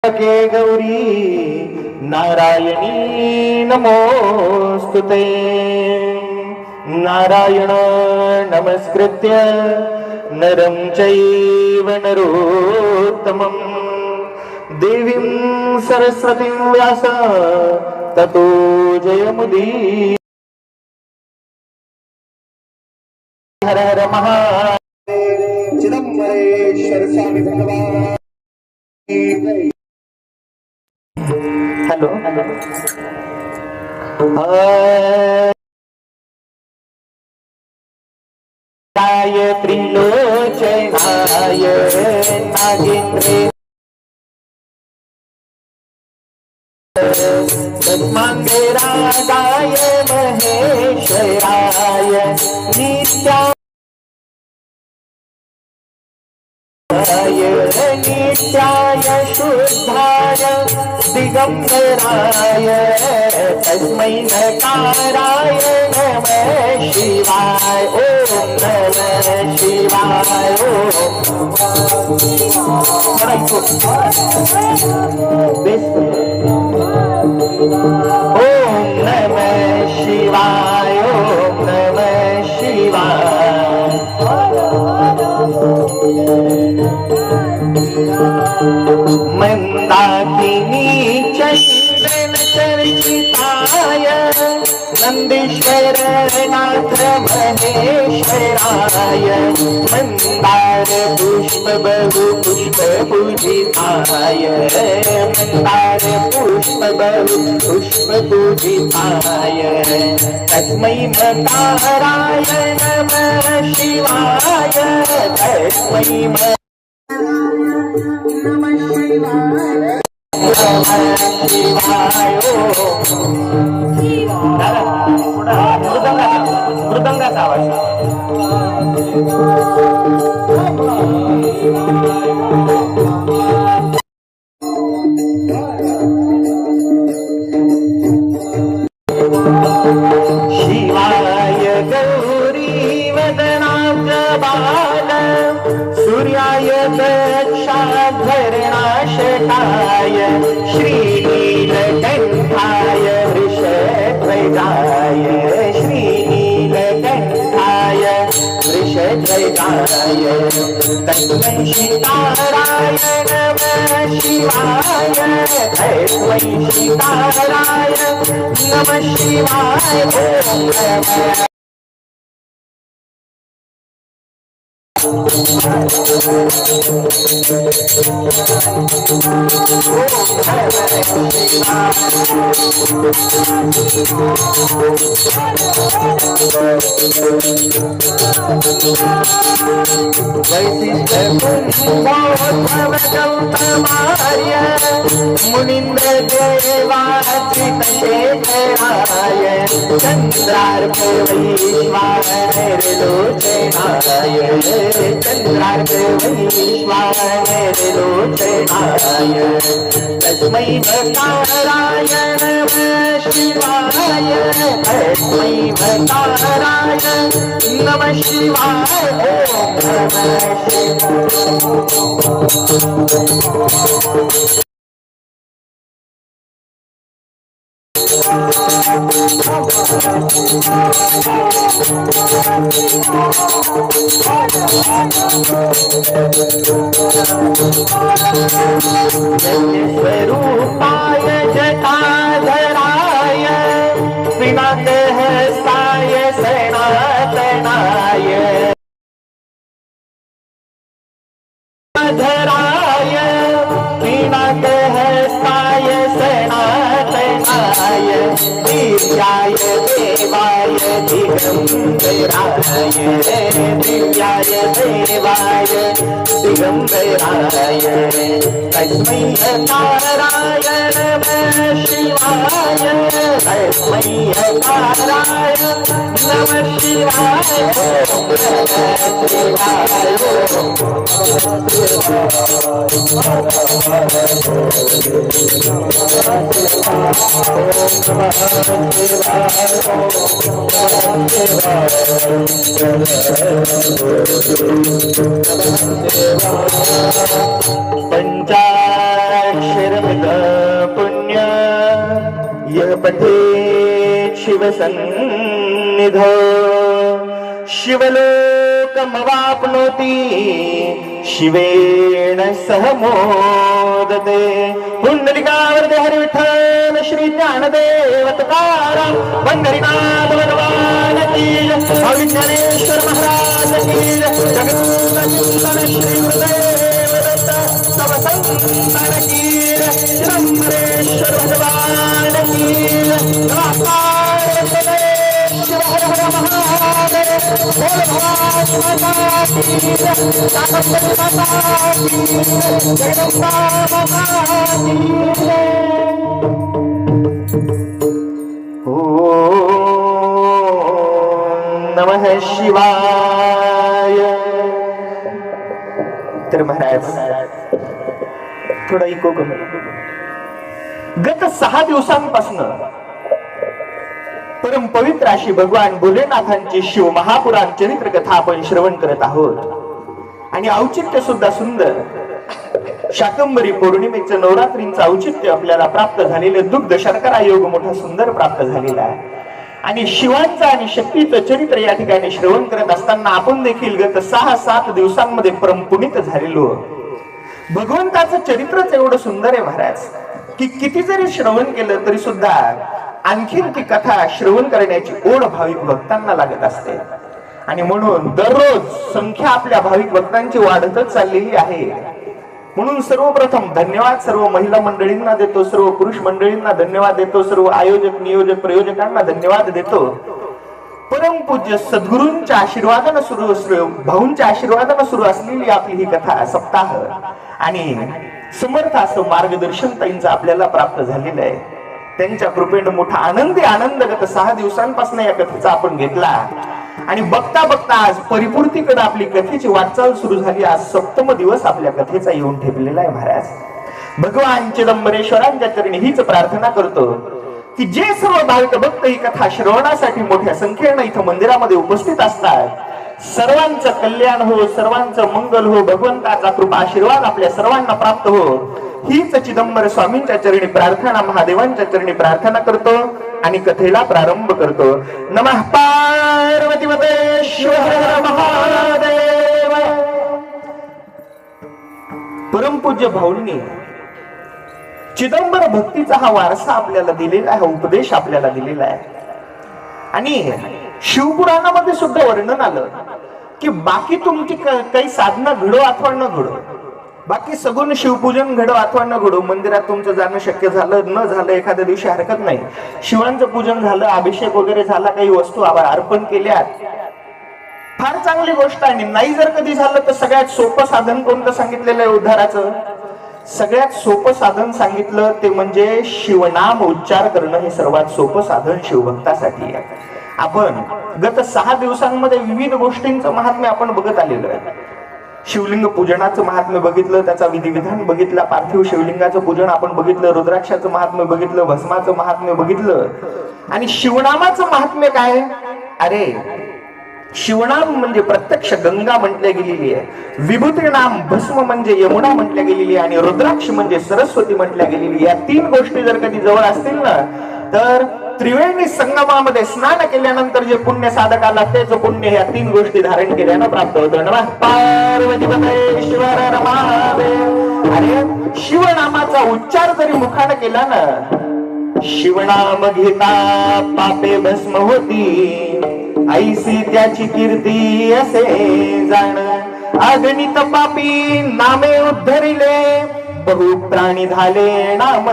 के गौरी नारायणी नमोस्तुते। नारायण नमस्कृत्य नरं चैव नरोत्तमं देवीं सरस्वतीं व्यास ततो जयमुदीरये। हर हर महादेव। चिदंबरेश्वर स्वामी भगवान। हेलो त्रिलोचनाय नागेन्द्रे पद्मांगरागाय महेश्वराय नित्याय शुद्धाय दिगंबराय तस्मै नकाराय नमः शिवाय। ओम नमः शिवाय। ओम नमः शिवाय। ओम नमः शिवाय। मंदाकिनी चंद्रन चर्चिताय नंदीश्वर नाथ महेश्वराय मंदार पुष्प बहु पुष्प पूजिताय मंदार पुष्प बहु पुष्प पूजिताय तस्मै मकाराय नमः शिवाय। तस्मै नमः शिवाय। मृदंगाचा आवाज। शिवाय गौरी वदनाकबाल सूर्याय दक्षाधरणाशकाय श्रीनीलकण्ठाय वृषध्वजाय श्रीनीलकण्ठाय वृषध्वजाय तस्मै सीताराय नमः शिवाय। तस्मै सीताराय नमः शिवाय। ओम नमः मुनीन्द्र देवाच्युतशेखराय चन्द्रार्क वैश्वानरलोचनाय चन्द्रार्क वैश्वानरलोचनाय तस्मै भकाराय नमः शिवाय। तस्मै भकाराय नमः शिवाय। ओम नमः स्वरूपाय जटाधराय पिनाकहस्ताय सनातनाय धराय पिनाकहस्ताय सनातनाय दिव्याय देवाय दिगंबराय दिव्याय देवाय दिगंबराय तस्मै नकाराय नमः शिवाय। तस्मै नकाराय नमः शिवाय। ओम नमः पंचाक्षर लब्ध पुण्य यह पठेत शिवसन्निध शिवलोकमवाप्नोति शिवेण सह मोदते। पुंडलिकावरदे हरि विठ्ठल श्री ज्ञानदेव तुकाराम पंढरीनाथ भगवान की जय। अविज्ञानेश्वर महाराज की जय। जगन्नाथ श्री गुरुदेव दत्त सब संतान की जय। चिदंबरेश्वर भगवान की जय। शिव हर हर महादेव बोल भवानी माता की जय। शाकंभरी माता की जय। जगदम्बा माता की जय। ओम नमः शिवाय। तर महाराज थोडा इको कमी। गत 6 दिवसांपासून परम पवित्र अशी भगवान भोलेनाथांची शिव महापुराण चरित्र कथा आपण श्रवण करत आहोत आणि औचित्य सुद्धा सुंदर शाकंभरी पौर्णिमेचं नवरात्रींचं औचित्य आपल्याला प्राप्त झालेले दुग्ध शर्करा योग मोठा सुंदर प्राप्त झालेला आहे आणि शिवांचं आणि शक्तीचं चरित्र या ठिकाणी श्रवण करत असताना आपण देखील गत 6-7 दिवसांमध्ये परमपुनीत झालेलो। भगवंताचं चरित्रच एवढं सुंदर आहे महाराज की किती जरी श्रवण केलं तरी सुद्धा आणखीन ती कथा श्रवण करण्याची ओढ भाविक भक्तांना लागत असते आणि म्हणून दररोज संख्या आपल्या भाविक भक्तांची वाढतच चाललेली आहे। म्हणून सर्वप्रथम धन्यवाद सर्व महिला मंडळींना देतो, सर्व पुरुष मंडळींना धन्यवाद देतो, सर्व आयोजक नियोजक प्रयोजकांना धन्यवाद देतो। परमपूज्य सद्गुरूंच्या आशीर्वादाने सुरू भाऊंच्या आशीर्वादाने सुरू असलेली आपली ही कथा सप्ताह आणि समर्थ असं मार्गदर्शन ताईंचं आपल्याला प्राप्त झालेलं आहे। त्यांच्या कृपेने मोठा आनंद गत 6 दिवसांपासून या कथेचा आपण घेतला आणि बघता बघता आज परिपूर्तीकडे आपली कथेची वाटचाल सुरू झाली। आज 7वा दिवस आपल्या कथेचा येऊन ठेपलेला आहे महाराज। भगवान चिदंबरेश्वरांच्या चरणी हीच प्रार्थना करतो की जे सर्व भाविक भक्त ही कथा श्रवणासाठी मोठ्या संख्येने इथं मंदिरामध्ये उपस्थित असतात सर्वांचं कल्याण हो, सर्वांचं मंगल हो, भगवंताचा कृपा आशीर्वाद आपल्या सर्वांना प्राप्त हो हीच चिदंबर स्वामींच्या चरणी प्रार्थना महादेवांच्या चरणी प्रार्थना करतो आणि कथेला प्रारंभ करतो। नमः पार्वतीपते शिव हर हर महादेव। परमपूज्य भाऊंनी चिदंबर भक्तीचा हा वारसा आपल्याला दिलेला आहे, उपदेश आपल्याला दिलेला आहे आणि शिवपुराणामध्ये सुद्धा वर्णन आलं की बाकी तुमची काही साधना घडो अथवा न घडो, बाकी सगुण शिवपूजन घडो अथवा न घडो, मंदिरात तुमचं जाणं शक्य झालं न झालं एखाद्या दिवशी हरकत नाही, शिवांचं पूजन झालं, अभिषेक वगैरे झाला, काही वस्तू अर्पण केल्यात, फार चांगली गोष्ट आहे। नाही जर कधी झालं तर सगळ्यात सोपं साधन कोणतं सांगितलेलं आहे उद्धाराचं? सगळ्यात सोपं साधन सांगितलं ते म्हणजे शिवनाम उच्चार करणं हे सर्वात सोपं साधन शिवभक्तासाठी आहे। आपण गत 6 दिवसांमध्ये विविध गोष्टींचं महात्म्य आपण बघत आलेलो आहे। शिवलिंग पूजनाचं महात्म्य बघितलं, त्याचा विधिविधान बघितला, पार्थिव शिवलिंगाचं पूजन आपण बघितलं, रुद्राक्षाचं महात्म्य बघितलं, भस्माचं महात्म्य बघितलं आणि शिवनामाचं महात्म्य काय? अरे शिवनाम म्हणजे प्रत्यक्ष गंगा म्हटल्या गेलेली आहे, विभूती नाम भस्म म्हणजे यमुना म्हटल्या गेलेली आहे आणि रुद्राक्ष म्हणजे सरस्वती म्हटल्या गेलेली। या 3 गोष्टी जर कधी जवळ असतील ना तर त्रिवेणी संगमामध्ये स्नान केल्यानंतर जे पुण्य साधकाला तेच पुण्य ह्या 3 गोष्टी धारण केल्यानं प्राप्त होतं। नमः पार्वतीपते शिव हर हर महादेव। अरे शिवनामाचा उच्चार जरी मुखाने केला ना, शिवनाम घेता पापे भस्म होती, ऐसी त्याची कीर्ती असे जाण, अगणित पापी नामे उद्धरिले, बहु प्राणी झाले नाम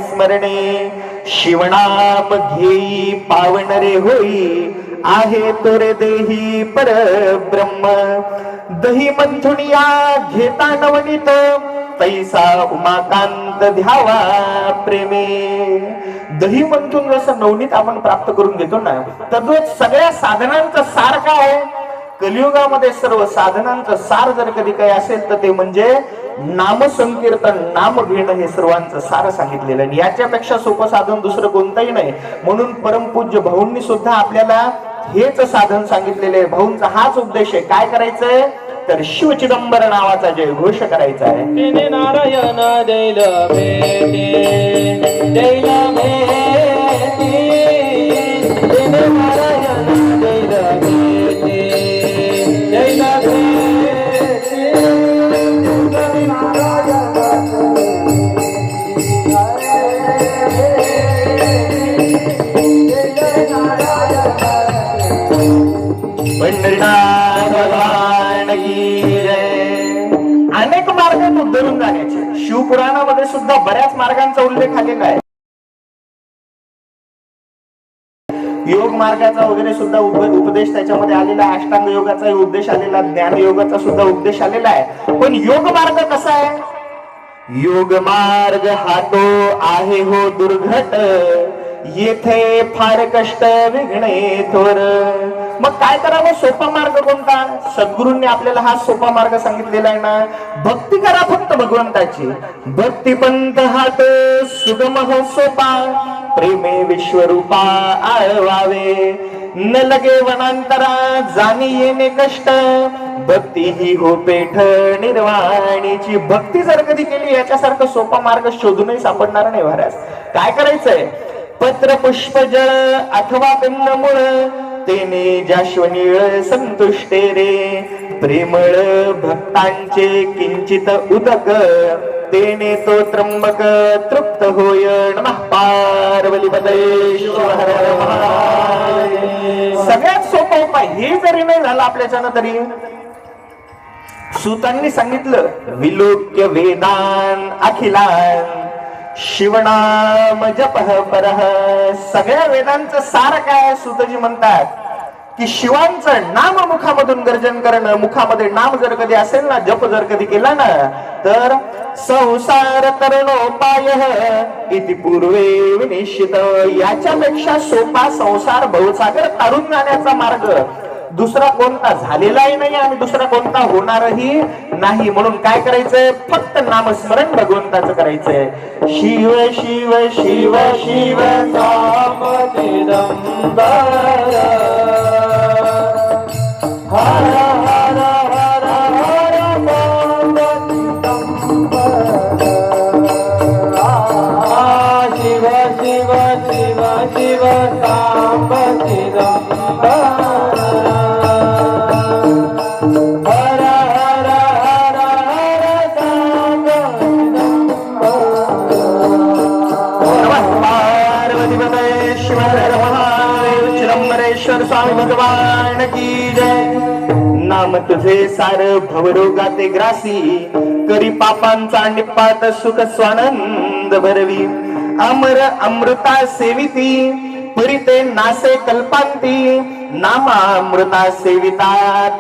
स्मरणे, शिवनाम घेई पावन रे होई, आहे तोरे देही परब्रह्म, दही मंथुनिया घेता नवनीत, तैसा उमाकांत ध्यावा प्रेमे। दही मंथून जसं नवनीत आपण प्राप्त करून घेतो ना, तद्वत सगळ्या साधनांचं सार काय आहे? कलियुगामध्ये सर्व साधनांचं सार जर कधी काही असेल तर ते म्हणजे नामसंकीर्तन, नाम घेणं हे सर्वांचं सार सांगितलेलं आहे। याच्यापेक्षा सोपं साधन दुसरं कोणतंही नाही। म्हणून परमपूज्य भाऊंनी सुद्धा आपल्याला हेच साधन सांगितलेले आहे। भाऊंचा हाच उद्देश आहे। काय करायचंय तर शिव चिदंबर नावाचा जय घोष करायचा आहे। नारायण दैल भेटे सुद्धा बऱ्याच मार्गांचा उल्लेख आलेला आहे. योग मार्गाचा वगैरे सुद्धा उपदेश त्याच्यामध्ये आलेला आहे. अष्टांग योगाचा उपदेश आलेला, ज्ञान योगाचा सुद्धा उपदेश आलेला आहे. पण योग मार्ग कसा आहे? योग मार्ग हा तो आहे हो दुर्घट, येथे फार कष्ट विघ्ने थोर. मग काय करावं? सोपा मार्ग कोणता? सद्गुरूंनी आपल्याला हा सोपा मार्ग सांगितलेला आहे ना. भक्ती करा फक्त भगवंताची. भक्ती पंथ हा तो सुगम हो सोपा, प्रेमे विश्वरूपा आळवावे. न लगे वनांतरा जाणी येणे कष्ट, भक्ती ही हो पेठ निर्वाणीची. भक्ती जर कधी केली याच्यासारखं सोपा मार्ग शोधूनही सापडणार नाही महाराज. काय करायचंय? पत्र पुष्प जळ अथवा कंदमुळ, तेने जाश्वनीळ संतुष्टे रे. प्रेमळ भक्तांचे किंचित उदक, तेने तो त्र्यंबक तृप्त होय. नमः पार्वतीपते शिव हर हर महादेव. सगळ्यात सोपा उपाय हे जरी नाही झाला आपल्याच्यानं तरी सूतांनी सांगितलं, विलोक्य वेदान अखिलान शिवनाम जपः परः. सगळ्या वेदांचं सार काय? सूतजी म्हणतात की शिवांचं नाम मुखामधून गर्जन करणं. मुखामध्ये नाम जर कधी असेल ना, जप जर कधी केला ना, तर संसार तरणोपाय इति पूर्वे विनिश्चित. याच्यापेक्षा सोपा संसार भवसागर तारून जाण्याचा मार्ग दुसरा कोणता झालेलाही नाही आणि दुसरा कोणता होणारही नाही. म्हणून काय करायचंय? फक्त नामस्मरण भगवंताचं करायचंय. शिव शिव शिव शिव नाम चिदंबर, हर हर हर हर नाम चिदंबर. शिव शिव शिव शिव नाम चिदंबर, स्वामी भगवान की जय. नाम तुझे सार भवरोगाते ग्रासी, करी पापांचा निपात सुख स्वानंद भरवी. अमर अमृता सेविती, परिते नासे कल्पांती. नामामृता सेविता,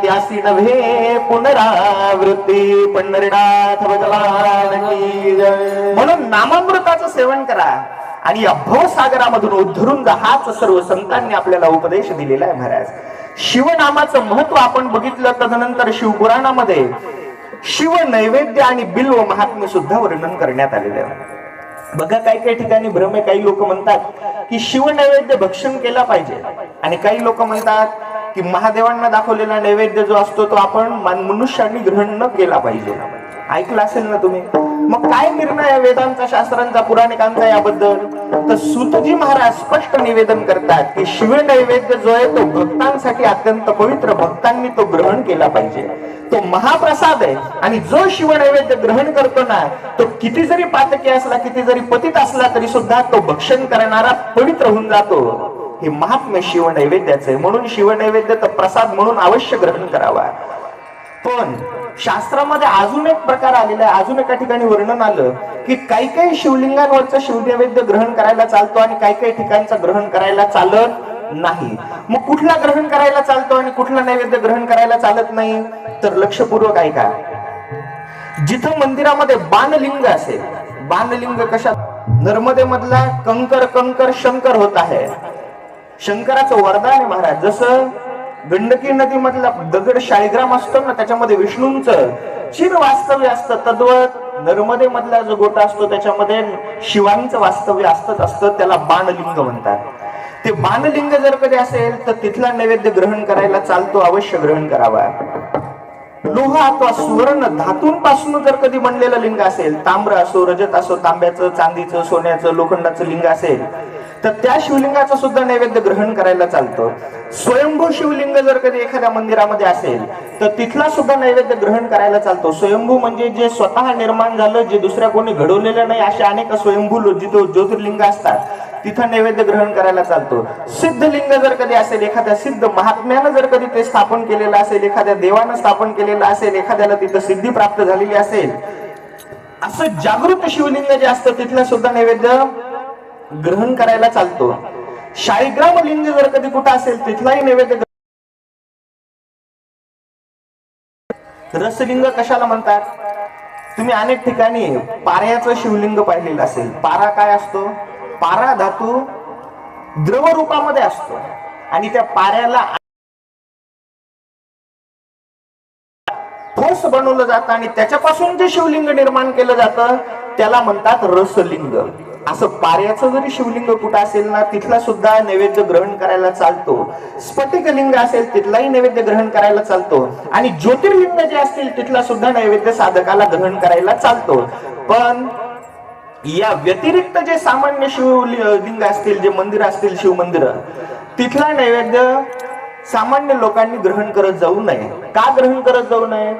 त्यासी नव्हे पुनरावृत्ती. पंढरीनाथ भगवान की जय. म्हणून नामामृताचं सेवन करा आणि या भवसागरामधून उद्धरून जा. हाच सर्व संतांनी आपल्याला उपदेश दिलेला आहे महाराज. शिवनामाचं महत्व आपण बघितलं. तदनंतर शिवपुराणामध्ये शिव नैवेद्य आणि बिल्व महात्म्य सुद्धा वर्णन करण्यात आलेले आहे. बघा, काही काही ठिकाणी भ्रम आहे. काही लोक म्हणतात की शिव नैवेद्य भक्षण केला पाहिजे आणि काही लोक म्हणतात की महादेवांना दाखवलेला नैवेद्य जो असतो तो आपण मनुष्यांनी ग्रहण न केला पाहिजे. ऐकलं असेल ना तुम्ही. मग काय निर्णय आहे वेदांचा, शास्त्रांचा, पुराणिकांचा याबद्दल? तर सूतजी महाराज स्पष्ट निवेदन करतात की शिव नैवेद्य जो आहे तो भक्तांसाठी अत्यंत पवित्र, भक्तांनी तो ग्रहण केला पाहिजे. तो महाप्रसाद आहे आणि जो शिव नैवेद्य ग्रहण करतो ना, तो किती जरी पातकी असला, किती जरी पतित असला तरी सुद्धा तो भक्षण करणारा पवित्र होऊन जातो. हे महात्म्य शिव नैवेद्याचं आहे. म्हणून शिव नैवेद्य तर प्रसाद म्हणून अवश्य ग्रहण करावा. पण शास्त्रामध्ये अजून एक प्रकार आलेला आहे. अजून एका ठिकाणी वर्णन आलं की काही काही शिवलिंगांवरचं शिवनैवेद्य ग्रहण करायला चालतो आणि काही काही ठिकाणचं ग्रहण करायला चालत नाही. मग कुठला ग्रहण करायला चालतो आणि कुठला नैवेद्य ग्रहण करायला चालत नाही? तर लक्षपूर्वक ऐका. जिथं मंदिरामध्ये बाणलिंग असेल, बाणलिंग कशात? नर्मदे मधला कंकर कंकर शंकर होत आहे. शंकराचं वरदान आहे महाराज. जसं गंडकी नदी मधला दगड शाळीग्राम असतो ना, त्याच्यामध्ये विष्णूंचं चिर वास्तव्य असतं. तद्वत नर्मदे मधला जो गोटा असतो त्याच्यामध्ये शिवांचं वास्तव्य असतं. त्याला बाणलिंग म्हणतात. ते बाणलिंग जर कधी असेल तर तिथला नैवेद्य ग्रहण करायला चालतो, अवश्य ग्रहण करावा. लोह अथवा सुवर्ण धातूंपासून जर कधी बनलेलं लिंग असेल, ताम्र असो, रजत असो, तांब्याचं, चांदीचं, सोन्याचं, लोखंडाचं लिंग असेल तर त्या शिवलिंगाचं सुद्धा नैवेद्य ग्रहण करायला चालतं. स्वयंभू शिवलिंग जर कधी एखाद्या मंदिरामध्ये असेल तर तिथला सुद्धा नैवेद्य ग्रहण करायला चालतो. स्वयंभू म्हणजे जे स्वतः निर्माण झालं, जे दुसऱ्या कोणी घडवलेलं नाही, असे अनेक स्वयंभू जिथं ज्योतिर्लिंग असतात तिथं नैवेद्य ग्रहण करायला चालतो. सिद्धलिंग जर कधी असेल, एखाद्या सिद्ध महात्म्यानं जर कधी ते स्थापन केलेलं असेल, एखाद्या देवानं स्थापन केलेलं असेल, एखाद्याला तिथं सिद्धी प्राप्त झालेली असेल, असं जागृत शिवलिंग जे असतं तिथलं सुद्धा नैवेद्य ग्रहण करायला चालतो. शाळीग्राम लिंग जर कधी कुठं असेल तिथलाही नैवेद्य. रसलिंग कशाला म्हणतात? तुम्ही अनेक ठिकाणी पाऱ्याचं शिवलिंग पाहिलेलं असेल. पारा काय असतो? पारा धातू द्रव रूपामध्ये असतो आणि त्या पाऱ्याला ठोस बनवलं जातं आणि त्याच्यापासून जे शिवलिंग निर्माण केलं जातं त्याला म्हणतात रसलिंग. असं पाऱ्याचं जरी शिवलिंग कुठं असेल ना तिथला सुद्धा नैवेद्य ग्रहण करायला चालतो. स्फटिकलिंग असेल तिथलाही नैवेद्य ग्रहण करायला चालतो आणि ज्योतिर्लिंग जे असतील तिथला सुद्धा नैवेद्य साधकाला ग्रहण करायला चालतो. पण या व्यतिरिक्त जे सामान्य शिवलिंग असतील, जे मंदिर असतील, शिव मंदिर, तिथला नैवेद्य सामान्य लोकांनी ग्रहण करत जाऊ नये. का ग्रहण करत जाऊ नये?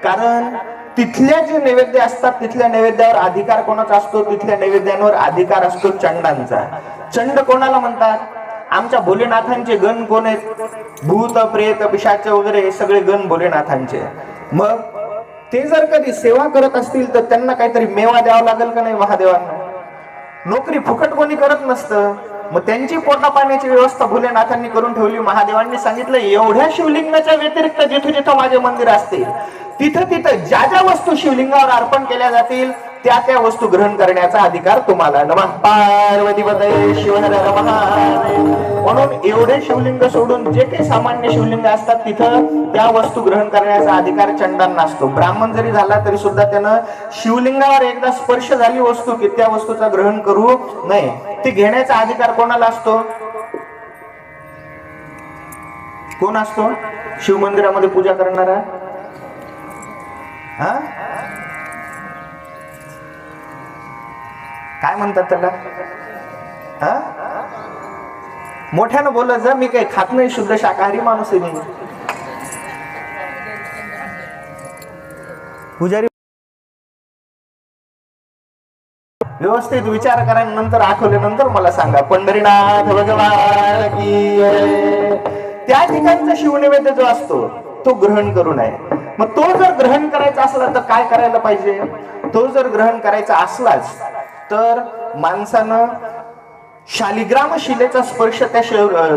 कारण तिथल्या जे नैवेद्य असतात तिथल्या नैवेद्यावर अधिकार कोणाचा असतो? तिथल्या नैवेद्यांवर अधिकार असतो चंडांचा. चंड कोणाला म्हणतात? आमच्या भोलेनाथांचे गण कोण आहेत? भूत, प्रेत, पिशाच वगैरे हे सगळे गण भोलेनाथांचे. मग ते जर कधी सेवा करत असतील तर त्यांना काहीतरी मेवा द्यावा लागेल का नाही महादेवांना? नोकरी फुकट कोणी करत नसतं. मग त्यांची पोटा पाण्याची व्यवस्था भोलेनाथांनी करून ठेवली. महादेवांनी सांगितलं एवढ्या शिवलिंगाच्या व्यतिरिक्त जिथे जिथं माझे मंदिर असतील तिथं तिथं ज्या ज्या वस्तू शिवलिंगावर अर्पण केल्या जातील त्या त्या वस्तू ग्रहण करण्याचा अधिकार तुम्हाला. नमः पार्वतीपतये शिव हर हर महादेव. म्हणून एवढे शिवलिंग सोडून जे काही सामान्य शिवलिंग असतात तिथं त्या वस्तू ग्रहण करण्याचा अधिकार चंडांना असतो. ब्राह्मण जरी झाला तरी सुद्धा त्यानं शिवलिंगावर एकदा स्पर्श झाली वस्तू की त्या वस्तूचा ग्रहण करू नये. ती घेण्याचा अधिकार कोणाला असतो? कोण असतो? शिव मंदिरामध्ये पूजा करणारा. हा, काय म्हणतात त्याला? हा, मोठ्यानं बोलत जा. मी काही खात नाही, शुद्ध शाकाहारी माणूस आहे मी. पुजारी व्यवस्थित विचार करा, नंतर आठवल्यानंतर मला सांगा. पंढरीनाथ भगवान की. त्या ठिकाणचा शिवनैवेद्य जो असतो तो ग्रहण करू नये. मग तो जर ग्रहण करायचा असला तर काय करायला पाहिजे? तो जर ग्रहण करायचा असलाच तर माणसानं शालिग्राम शिलेचा स्पर्श त्या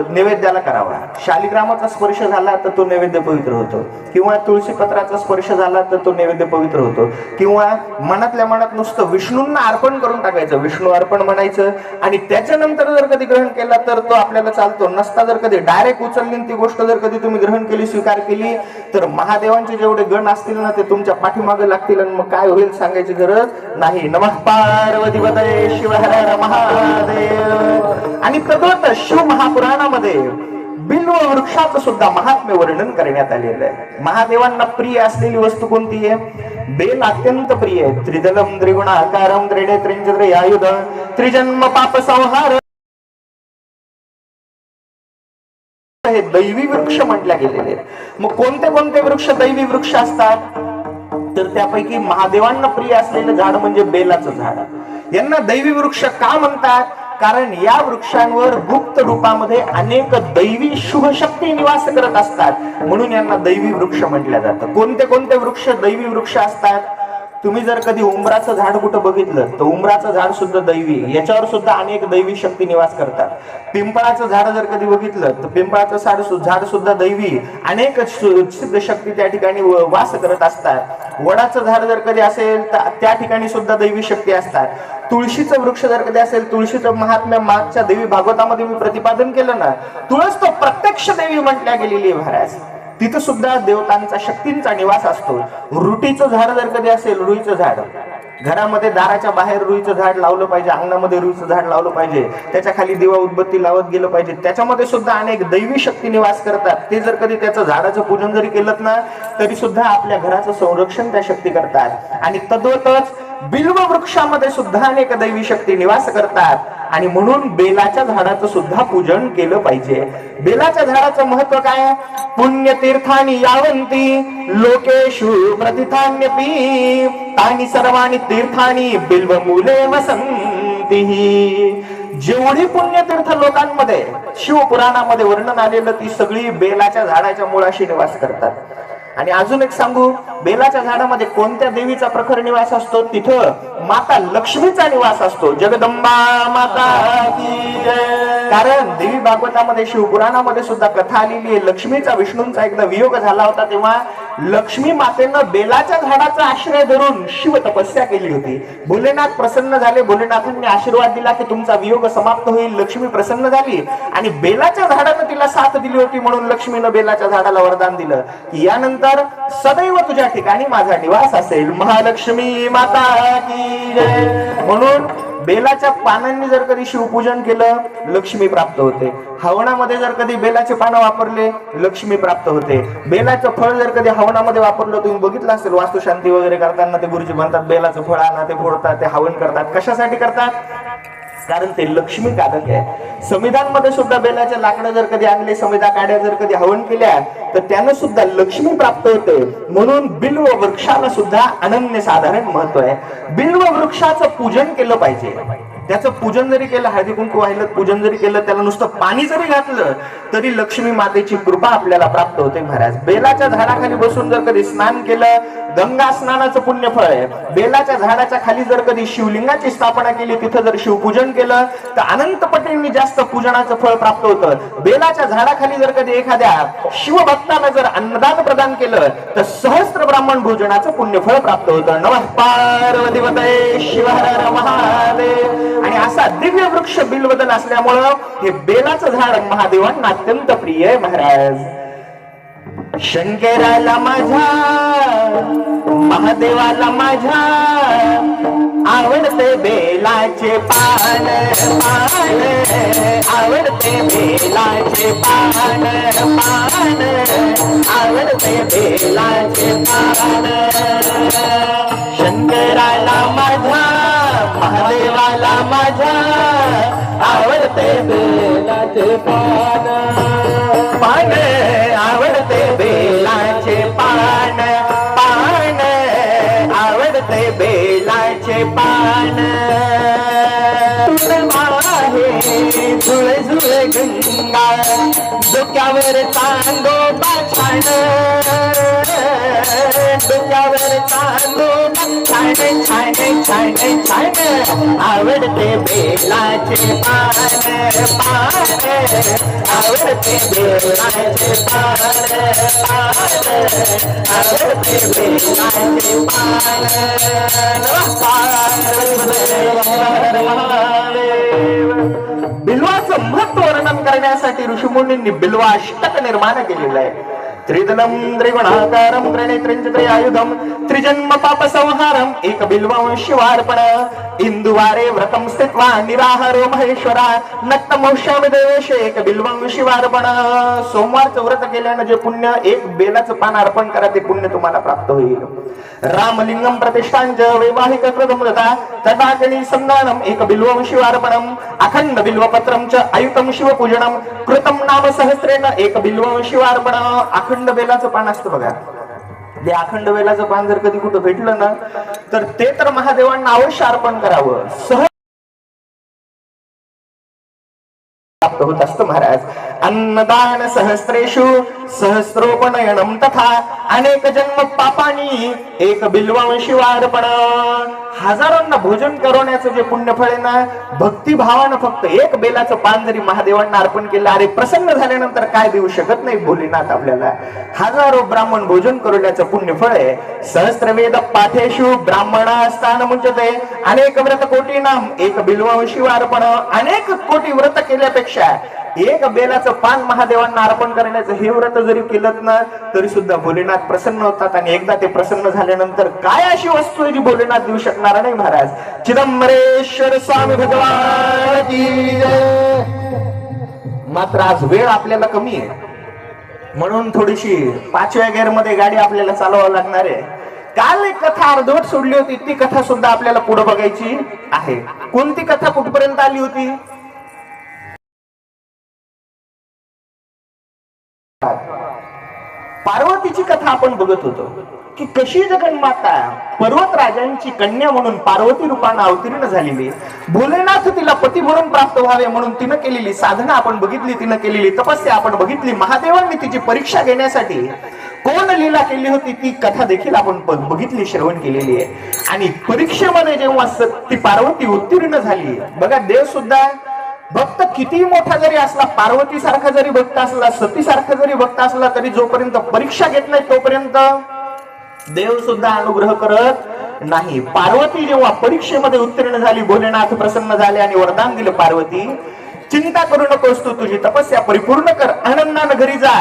नैवेद्याला करावा. शालिग्रामाचा स्पर्श झाला तर तो नैवेद्य पवित्र होतो, किंवा तुळशी पत्राचा स्पर्श झाला तर तो नैवेद्य पवित्र होतो, किंवा मनातल्या मनात नुसतं विष्णूंना अर्पण करून टाकायचं, विष्णू अर्पण म्हणायचं आणि त्याच्यानंतर जर कधी ग्रहण केला तर तो आपल्याला चालतो. नसता जर कधी डायरेक्ट उचलली ती गोष्ट जर कधी तुम्ही ग्रहण केली, स्वीकार केली तर महादेवांचे जेवढे गण असतील ना ते तुमच्या पाठीमागे लागतील आणि मग काय होईल सांगायची गरज नाही. नमः पार्वतीपतये शिव हर हर महादेव. आणि तद्वत शिव महापुराणामध्ये बिल्व वृक्षाचं सुद्धा महात्म्य वर्णन करण्यात आलेलं आहे. महादेवांना प्रिय असलेली वस्तू कोणती आहे? बेल अत्यंत प्रिय आहे. त्रिदलम त्रिगुणाकारम त्रिनेत्रिंजत्रयायुध त्रिजन्म पाप संहार हे दैवी वृक्ष म्हटले गेलेले. मग कोणते कोणते वृक्ष दैवी वृक्ष असतात? तर त्यापैकी महादेवांना प्रिय असलेलं झाड म्हणजे बेलाचं झाड. यांना दैवी वृक्ष का म्हणतात? कारण या वृक्षांवर गुप्त रूपामध्ये अनेक दैवी शुभ शक्ती निवास करत असतात, म्हणून यांना दैवी वृक्ष म्हटलं जातं. कोणते कोणते वृक्ष दैवी वृक्ष असतात? तुम्ही जर कधी उंबराचं झाड कुठं बघितलं तर उंबराचं झाड सुद्धा दैवी, याच्यावर सुद्धा अनेक दैवी शक्ती निवास करतात. पिंपळाचं झाड जर कधी बघितलं तर पिंपळाचं झाड सुद्धा दैवी, अनेक सिद्ध शक्ती त्या ठिकाणी वास करत असतात. वडाचं झाड जर कधी असेल तर त्या ठिकाणी सुद्धा दैवी शक्ती असतात. तुळशीचं वृक्ष जर कधी असेल, तुळशीचं महात्म्य मागच्या देवी भागवतामध्ये मी प्रतिपादन केलं ना, तुळस तो प्रत्यक्ष देवी म्हटल्या गेलेली आहे महाराज. तिथं सुद्धा देवतांचा शक्तींचा निवास असतो. रुईचं झाड जर कधी असेल, रुईचं झाड घरामध्ये दाराच्या बाहेर रुईचं झाड लावलं पाहिजे, अंगणामध्ये रुईचं झाड लावलं पाहिजे, त्याच्या खाली दिवा उदबत्ती लावत गेलं पाहिजे. त्याच्यामध्ये सुद्धा अनेक दैवी शक्ती निवास करतात. ते जर कधी त्याचं झाडाचं पूजन जरी केलं ना तरी सुद्धा आपल्या घराचं संरक्षण त्या शक्ती करतात. आणि तद्वतच बिल्व वृक्षामध्ये सुद्धा अनेक दैवी शक्ती निवास करतात आणि म्हणून बेलाच्या झाडाचं सुद्धा पूजन केलं पाहिजे. बेलाच्या झाडाचं महत्व काय? पुण्यतीर्थानी यावंती लोकेषु प्रतिथान्यपि तानि सर्वाणि तीर्थानी बिल्वमूले वसंती. जेवढी पुण्यतीर्थ लोकांमध्ये शिवपुराणामध्ये वर्णन आलेलं ती सगळी बेलाच्या झाडाच्या मुळाशी निवास करतात. आणि अजून एक सांगू, बेलाच्या झाडामध्ये कोणत्या देवीचा प्रखर निवास असतो? तिथं माता लक्ष्मीचा निवास असतो. जगदंबा माता की जय. कारण देवी भागवतामध्ये, शिवपुराणामध्ये सुद्धा कथा आलेली आहे. लक्ष्मीचा विष्णूंचा एकदा वियोग झाला होता, तेव्हा लक्ष्मी मातेनं बेलाच्या झाडाचा आश्रय धरून शिव तपस्या केली होती. भोलेनाथ प्रसन्न झाले. भोलेनाथांनी आशीर्वाद दिला की तुमचा वियोग समाप्त होईल. लक्ष्मी प्रसन्न झाली आणि बेलाच्या झाडानं तिला साथ दिली होती, म्हणून लक्ष्मीनं बेलाच्या झाडाला वरदान दिलं की यानंतर सदैव तुझ्या ठिकाणी माझा निवास असेल. महालक्ष्मी माता की जय. म्हणून बेलाच्या पानांनी जर कधी शिवपूजन केलं, लक्ष्मी प्राप्त होते. हवनामध्ये जर कधी बेलाचे पानं वापरले, लक्ष्मी प्राप्त होते. बेलाचं फळ जर कधी हवनामध्ये वापरलं, तुम्ही बघितलं असेल वास्तुशांती वगैरे करताना ते गुरुजी म्हणतात बेलाचं फळ आणा, ते फोडतात, ते हवन करतात. कशासाठी करतात? कारण ते लक्ष्मी कादक आहे. संविधानमध्ये सुद्धा बेलाचे लाकडं जर कधी आणले, संविधा काड्या जर कधी हवन केल्या, तर त्यानं सुद्धा लक्ष्मी प्राप्त होते. म्हणून बिल्व वृक्षाला सुद्धा अनन्यसाधारण महत्व आहे. बिल्व वृक्षाचं पूजन केलं पाहिजे. त्याचं पूजन जरी केलं, हळदी कुंकू वाहिलं, पूजन जरी केलं, त्याला नुसतं पाणी जरी घातलं, तरी लक्ष्मी मातेची कृपा आपल्याला प्राप्त होते. महाराज, बेलाच्या झाडाखाली बसून जर कधी स्नान केलं, गंगा स्नानाचं पुण्यफळ आहे. बेलाच्या झाडाच्या खाली जर कधी शिवलिंगाची स्थापना केली, तिथं जर शिवपूजन केलं, तर अनंत पटींनी जास्त पूजनाचं फळ प्राप्त होतं. बेलाच्या झाडाखाली जर कधी एखाद्या शिवभक्तानं जर अन्नदान प्रदान केलं, तर सहस्त्र ब्राह्मण भोजनाचं पुण्यफळ प्राप्त होतं. नमः पार्वतीपतये शिव हर हर महादेव. आणि असा दिव्य वृक्ष बिल्वदल असल्यामुळं हे बेलाचं झाड महादेवांना अत्यंत प्रिय आहे. महाराज, शंकराला माझ्या, महादेवाला माझ्या आवडते बेलाचे पान, पान आवडते बेलाचे पान, पान आवडते बेलाचे पान. शंकराला माझ्या, महादेवाला माझ्या आवडते बेलाचे पान, पान आवडते बेलाचे पान, पान आवडते बेलाचे पान. झुळे झुळे गंगा, डोक्यावर चांदोबा छान, डोक्यावर चांदोबा छान, छान छान छान आवडते बेलाचे पान, पान आवडते बेलाचे पान, पान आवडते बेलाचे पान. बिल्वाचं महत्व वर्णन करण्यासाठी ऋषीमुनींनी बिल्वाष्टक निर्माण केलेलं आहे. त्रिदलम त्रिगुणाकारम त्रिनेत्रंचत्रयायुधम त्रिजन्म पाप संहारम एक बिल्वं शिवार्पण. इंदुवारे व्रतम स्थित्वा निराहारो महेश्वरा नक्तमोक्षामि देवेश एक बिल्वं शिवार्पण. सोमवारचं व्रत केल्यानं जे पुण्य, एक बेलाचं पान अर्पण करा, ते पुण्य तुम्हाला प्राप्त होईल. रामलिंगम प्रतिष्ठांच वैवाहिक कृतमृता तदाकणी संदानम एक बिल्वं शिवार्पणम. अखंड बिल्वपत्रम च आयुतम शिवपूजनम कृतम नाम सहस्रेण एक बिल्वं शिवार्पण. अखंड बेलाचं पान असतं बघा, ते अखंड बेलाचं पान जर कधी कुठं भेटलं ना, तर ते तर महादेवांना अवश्य अर्पण करावं. सहज प्राप्त होत असतं. महाराज, अन्नदान सहस्रेषु सहस्रोपनयनम तथा अनेक जन्म पापानी एक बिल्वं शिवार्पण. हजारांना भोजन करवण्याचं जे पुण्यफळ आहे ना, भक्तिभावानं फक्त एक बेलाचं पान जरी महादेवांना अर्पण केलं, अरे प्रसन्न झाल्यानंतर काय देऊ शकत नाही भोलेनाथ आपल्याला. हजारो ब्राह्मण भोजन करवण्याचं पुण्यफळ आहे. सहस्रवेद पाठेषु ब्राह्मणा स्थान मुच्यते अनेक व्रत कोटीनाम एक बिल्वं शिवार्पण. अनेक कोटी व्रत केल्यापेक्षा एक बेलाचं पान महादेवांना अर्पण करण्याचं हे व्रत जरी केलं ना, तरी सुद्धा भोलेनाथ प्रसन्न होतात. आणि एकदा ते प्रसन्न झाल्यानंतर काय अशी वस्तू आहे जी भोलेनाथ देऊ शकणार नाही. महाराज, चिदंबरेश्वर स्वामी भगवान की जय. मात्र आज वेळ आपल्याला कमी आहे, म्हणून थोडीशी 5व्या गेअर मध्ये गाडी आपल्याला चालवावं लागणार आहे. काल एक कथा अर्धवट सोडली होती, ती कथा सुद्धा आपल्याला पुढे बघायची आहे. कोणती कथा कुठपर्यंत आली होती? पार्वतीची कथा आपण बघत होतो की कशी जगन्माता पर्वतराजांची कन्या म्हणून पार्वती रूपाने अवतीर्ण झालेली. भोलेनाथ तिला पती म्हणून प्राप्त व्हावे म्हणून तिनं केलेली साधना आपण बघितली, तिनं केलेली तपस्या आपण बघितली. महादेवांनी तिची परीक्षा घेण्यासाठी कोण लीला केली होती ती कथा देखील आपण बघितली, श्रवण केलेली आहे. आणि परीक्षेमध्ये जेव्हा ती पार्वती उत्तीर्ण झाली, बघा देव सुद्धा भक्त किती मोठा जरी असला, पार्वती सारखा जरी भक्त असला, सती सारखा जरी भक्त असला, तरी जोपर्यंत परीक्षा घेत नाही तोपर्यंत देव सुद्धा अनुग्रह करत नाही. पार्वती जेव्हा परीक्षेमध्ये उत्तीर्ण झाली, भोलेनाथ प्रसन्न झाले आणि वरदान दिलं, पार्वती चिंता करू नकोस, तू तुझी तपस्या परिपूर्ण कर, आनंदानं घरी जा,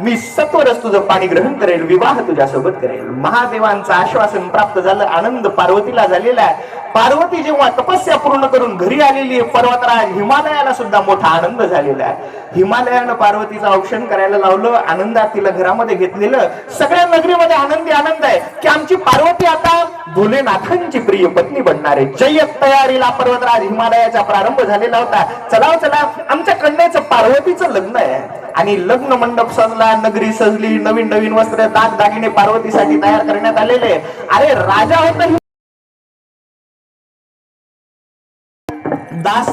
मी सत्वरच तुझं पाणी ग्रहण करेल, विवाह तुझ्यासोबत करेल. महादेवांचं आश्वासन प्राप्त झालं, आनंद पार्वतीला झालेला आहे. पार्वती जेव्हा तपस्या पूर्ण करून घरी आलेली आहे, पर्वतराज हिमालयाला सुद्धा मोठा आनंद झालेला आहे. हिमालयानं पार्वतीचं औक्षण करायला लावलं, आनंदात तिला घरामध्ये घेतलेलं. सगळ्या नगरीमध्ये आनंदी आनंद आहे की आमची पार्वती आता भोलेनाथांची प्रिय पत्नी बनणार आहे. जय्यत तयारीला पर्वतराज हिमालयाचा प्रारंभ झालेला होता. चला चला, आमच्या कन्याचं पार्वतीचं लग्न आहे. आणि लग्न मंडप सजला, नगरी सजली, नवीन नवीन वस्त्र, दागदागिने पार्वतीसाठी तयार करण्यात आलेले. अरे राजा होता,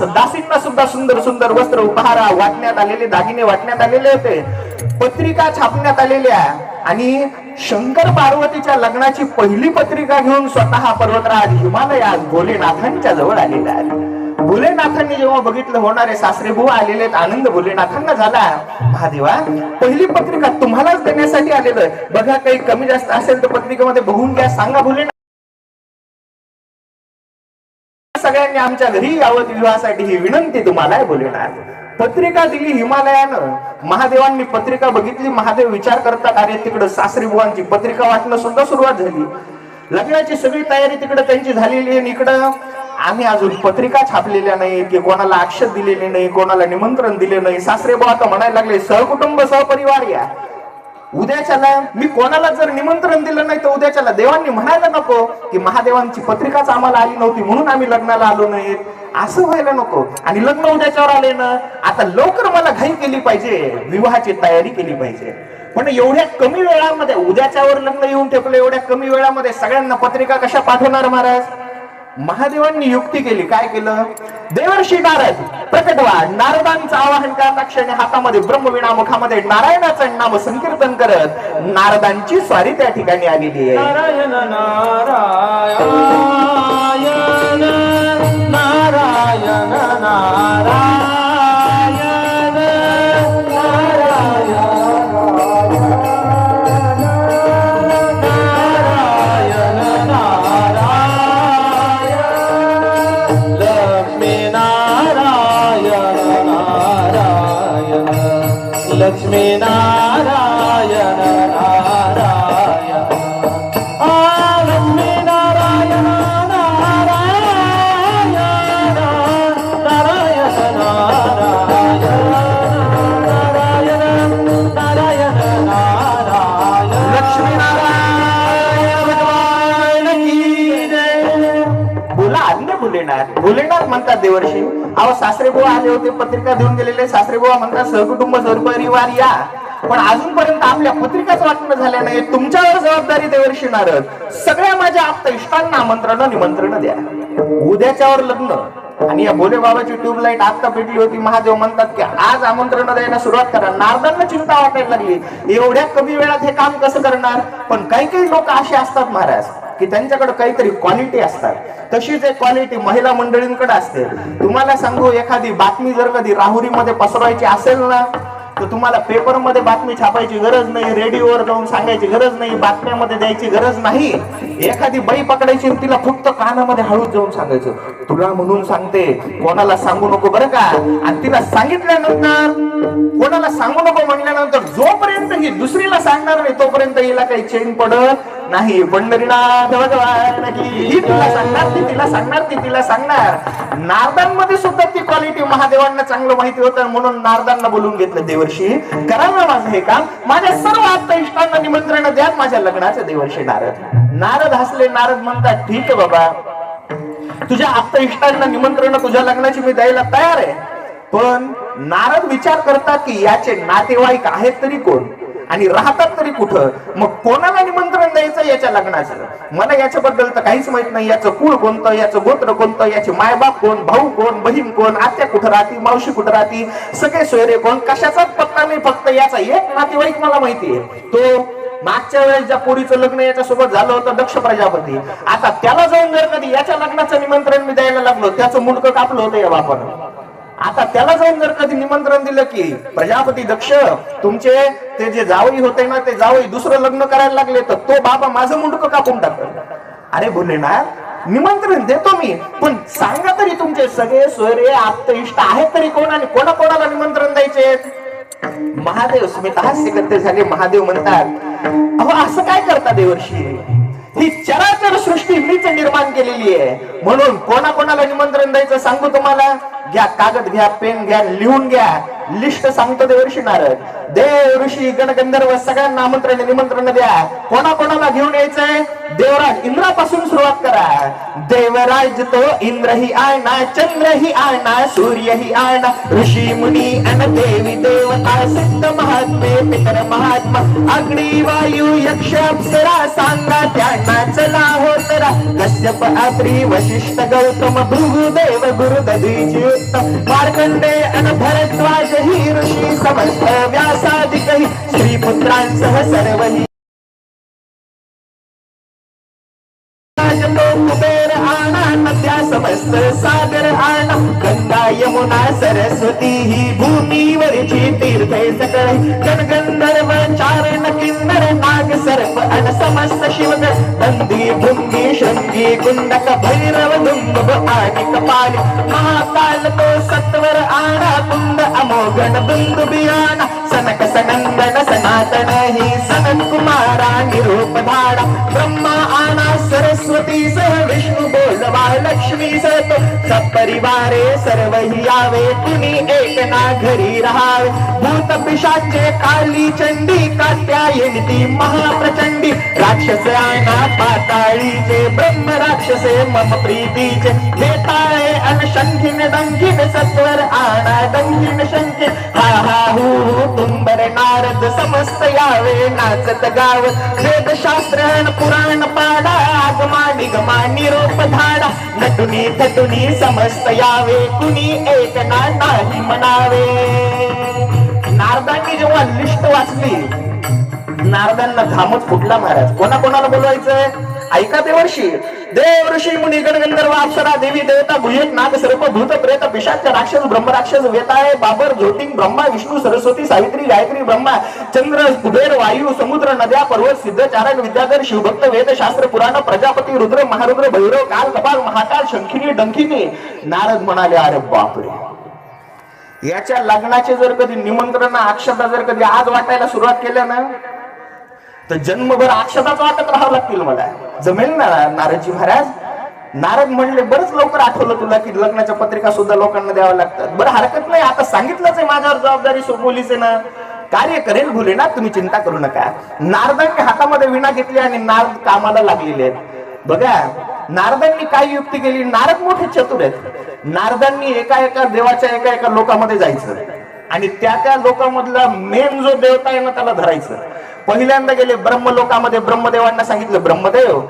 दासींना सुद्धा सुंदर सुंदर वस्त्र उपहार वाटण्यात आलेले, दागिने वाटण्यात आलेले होते, पत्रिका छापण्यात आलेल्या. आणि शंकर पार्वतीच्या लग्नाची पहिली पत्रिका घेऊन स्वतः पर्वतराज हिमालयात भोलेनाथांच्या जवळ आलेला आहे. भोलेनाथांनी जेव्हा बघितलं, होणारे सासरे बुवा आलेले, आनंद भोलेनाथांना झाला. महादेवा, पहिली पत्रिका तुम्हालाच देण्यासाठी आलेलं, बघा काही कमी जास्त असेल तर पत्रिकेमध्ये बघून घ्या, सांगा भोलेनाथ सगळ्यांनी आमच्या घरी यावं विवाहासाठी, ही विनंती तुम्हाला आहे भोलेनाथ. पत्रिका दिली हिमालयानं. महादेवांनी पत्रिका बघितली. महादेव विचार करतात, अरे तिकडं सासरी बुवांची पत्रिका वाटणं सुद्धा सुरुवात झाली, लग्नाची सगळी तयारी तिकडे त्यांची झालेली आहे. इकडं आम्ही अजून पत्रिका छापलेल्या नाही, की कोणाला अक्षत दिलेले नाही, कोणाला निमंत्रण दिले नाही. सासरे बुवा तर म्हणायला लागले, सहकुटुंब सहपरिवार या. उद्याच्याला मी कोणाला जर निमंत्रण दिलं नाही तर उद्याच्याला देवांनी म्हणायला नको की महादेवांची पत्रिकाच आम्हाला आली नव्हती म्हणून आम्ही लग्नाला आलो नाहीत, असं व्हायला नको. आणि लग्न उद्याच्यावर आले ना, आता लवकर मला घाई केली पाहिजे, विवाहाची तयारी केली पाहिजे. पण एवढ्या कमी वेळामध्ये उद्याच्यावर लग्न येऊन ठेपलं, एवढ्या कमी वेळामध्ये सगळ्यांना पत्रिका कशा पाठवणार महाराज? महादेवांनी युक्ती केली. काय केलं? देवर्षी नारद प्रकट व्हा. नारदांचं आवाहन करता क्षणी हातामध्ये ब्रह्मवीणा, मुखामध्ये नारायणाचं नाम संकीर्तन करत नारदांची स्वारी त्या ठिकाणी आलेली आहे. नारायण नारायण नारायण नारायण लक्ष्मी नारायण नारायण लक्ष्मी नारायण नारायण नारायण नारायण नारायण नारायण लक्ष्मी नारायण भगवान की जय. बोला अन्य भोलेनाथ. भोलेनाथ म्हणतात देवर्षी. अहो सासरे बुवा आले होते, पत्रिका देऊन गेलेले. सासरे बुवा म्हणतात सहकुटुंब सहपरिवार या, पण अजूनपर्यंत आपल्या पत्रिकाच वाटणं झाल्या नाही. तुमच्यावर जबाबदारी देवर्षी नारद. सगळ्या माझ्या आप्त इष्टांना आमंत्रण निमंत्रण द्या. उद्याच्यावर लग्न. आणि या भोले बाबाची ट्यूबलाईट आता पेटली होती. महादेव म्हणतात की आज आमंत्रण द्यायला सुरुवात करा. नारदांना चिंता वाटायला लागली, एवढ्या कमी वेळात हे काम कसं करणार. पण काही काही लोक असे असतात महाराज की त्यांच्याकडे काहीतरी क्वालिटी असतात. तशीच एक क्वालिटी महिला मंडळींकडे असते. तुम्हाला सांगू, एखादी बातमी जर कधी राहुरीमध्ये पसरवायची असेल ना, तर तुम्हाला पेपर मध्ये बातमी छापायची गरज नाही, रेडिओवर जाऊन सांगायची गरज नाही, बातम्यामध्ये द्यायची गरज नाही. एखादी बाई पकडायची, तिला फक्त कानामध्ये हळूच जाऊन सांगायचं, तुला म्हणून सांगते, कोणाला सांगू नको बरं का. आणि तिला सांगितल्यानंतर, कोणाला सांगू नको म्हणल्यानंतर जोपर्यंत ही दुसरीला सांगणार नाही तोपर्यंत हिला काही चैन पडत नाही. पंढरीनाथ भगवान की. ही तिला सांगणार, ती तिला सांगणार, ती तिला सांगणार. नारदांमध्ये सुद्धा ती क्वालिटी महादेवांना चांगलं माहिती होतं, म्हणून नारदांना बोलून घेतलं. देवर्षी करा ना माझं हे काम, माझ्या सर्व आप्त इष्टांना निमंत्रण द्या माझ्या लग्नाचं. देवर्षी नारद. नारद हसले. नारद म्हणतात, ठीक आहे बाबा, तुझ्या आप्त इष्टांना निमंत्रण तुझ्या लग्नाची मी द्यायला तयार आहे. पण नारद विचार करतात की याचे नातेवाईक आहेत तरी कोण आणि राहतात तरी कुठं, मग कोणाला निमंत्रण द्यायचं याच्या लग्नाचं. मला याच्याबद्दल तर काहीच माहित नाही. याचं कुळ कोणतं, याचं गोत्र कोणतं, याचे मायबाप कोण, भाऊ कोण, बहीण कोण, आत्या कुठं राहती, मावशी कुठं राहती, सगळे सोयरे कोण, कशाचाच पत्ता नाही. फक्त याचा एक नातेवाईक मला माहिती आहे, तो मागच्या वेळेस ज्या पोरीचं लग्न याच्यासोबत झालं होतं दक्ष प्रजापती, आता त्याला जाऊन जर कधी याच्या लग्नाचं निमंत्रण मी द्यायला लागलो, त्याचं मुंडकं कापलं होतं या बापानं. आता त्याला जाऊन जर कधी निमंत्रण दिलं की प्रजापती दक्ष तुमचे ते जे जावई होते ना, ते जावई दुसरं लग्न करायला लागले, तर तो बाबा माझं मुंडकं कापून टाकलं. अरे भोलेनाथ, निमंत्रण देतो मी, पण सांगा तरी तुमचे सगळे सोयरे आप्त इष्ट आहेत तरी कोण आणि कोणाकोणाला निमंत्रण द्यायचे. महादेव स्मित हास्य करते झाले. महादेव म्हणतात, अहो असं काय करता देवर्षी, ही चराचर सृष्टी मीच निर्माण केलेली आहे, म्हणून कोणाकोणाला निमंत्रण द्यायचं सांगू तुम्हाला. घ्या कागद, घ्या पेन, घ्या लिहून घ्या, लिस्ट सांगतो देवर्षी नारद. देव ऋषी गणगंधर्व सगळ्यांना आमंत्रण निमंत्रण द्या. कोणाकोणाला घेऊन यायचंय. देवराज इंद्रापासून सुरुवात करा. देवराज तो इंद्र ही आणा, चंद्र ही आणा, सूर्य ही आणा, ऋषी मुनी अन देवी देवता, सिद्ध महात्मे पितर महात्मा, अग्नी वायू यक्ष अप्सरा, सांगा त्यांना चला हो तरा. कश्यप अत्रि वशिष्ठ गौतम भृगुदेव गुरु दधीची उत्तम, मार्कंडे अन भरद्वाज ही ऋषी समस्त व्यासादिक ही, श्रीपुत्रांसह सर्वही कुबेर आणा, नद्या समस्त सागर आणा, गंगा यमुना सरस्वती ही भूमीवरची तीर्थे सकळ, गणगंधर्व चारण किन्नर नाग सर्प अन समस्त शिवगण, नंदी भुंगी शृंगी कुंडक भैरव दुंब आणि कपाली, महाकाल तो सत्वर आणा, कुंड अमोघन दुंदुबी आणा, सनक सनंदन सनातन ही सनत कुमारा निरूप धाडा, ब्रह्मा आणा सरस्वती सह विष्णू बोलवा लक्ष्मी सत, सपरिवारे सर्व ही यावे, कुणी एक ना घरी राहावे, भूत पिशाचे काली चंडी, कात्यायनी महाप्रचंडी, राक्षस आणा पाताळीचे, ब्रह्म राक्षसे मम प्रीतीचे, नेताळे अन शंखिन डंखिन, सत्वर आणा डंखिन शंखिन, हा हा हू तुंबर नारद समस्त यावे नाचत गाव, वेदशास्त्र पुराण पाडा, आगमा निगमा निरोप धाडा, नटुनी थटुनी समस्त यावे, कुणी एक ना नाही म्हणावे. नारदांनी जेव्हा लिस्ट वाचली, नारदांना घामच फुटला महाराज. कोणाकोणाला बोलवायचंय ऐका देवर्षी. देव ऋषी मुनी गणगंधर्व अप्सरा देवी देवता भुजंग नाग सर्प भूत प्रेत पिशाच राक्षस ब्रह्म राक्षस वेताळे बाबर ज्योतिंग ब्रह्मा विष्णू सरस्वती सावित्री गायत्री ब्रह्मा चंद्र कुबेर वायू समुद्र नद्या पर्वत सिद्ध चारण विद्याधर शिवभक्त वेद शास्त्र पुराण प्रजापती रुद्र महारुद्र भैरव काल कपाल महाकाल शंखिनी डंखिनी. नारद म्हणाले, अरे बापरे, याच्या लग्नाचे जर कधी निमंत्रण अक्षता जर कधी आज वाटायला सुरुवात केल्या ना, तर जन्मभर अक्षताच वाटत राहावं लागतील मला. जमेल ना नारदजी महाराज. नारद म्हणले, बरंच लवकर आठवलं तुला की लग्नाच्या पत्रिका सुद्धा लोकांना द्याव्या लागतात. बरं हरकत नाही, आता सांगितलंच आहे, माझ्यावर जबाबदारी सोपवलीच आहे ना, कार्य करेल भोलेनाथ, तुम्ही चिंता करू नका. नारदांनी हातामध्ये विणा घेतली आणि नारद कामाला लागलेले आहेत. बघा नारदांनी काय युक्ती केली. नारद मोठे चतुर आहेत. नारदांनी एका एका देवाच्या एका एका लोकामध्ये जायचं आणि त्या लोकांमधला मेन जो देवता आहे ना त्याला धरायचं. पहिल्यांदा गेले ब्रह्मलोकामध्ये. ब्रह्मदेवांना सांगितलं, ब्रह्मदेव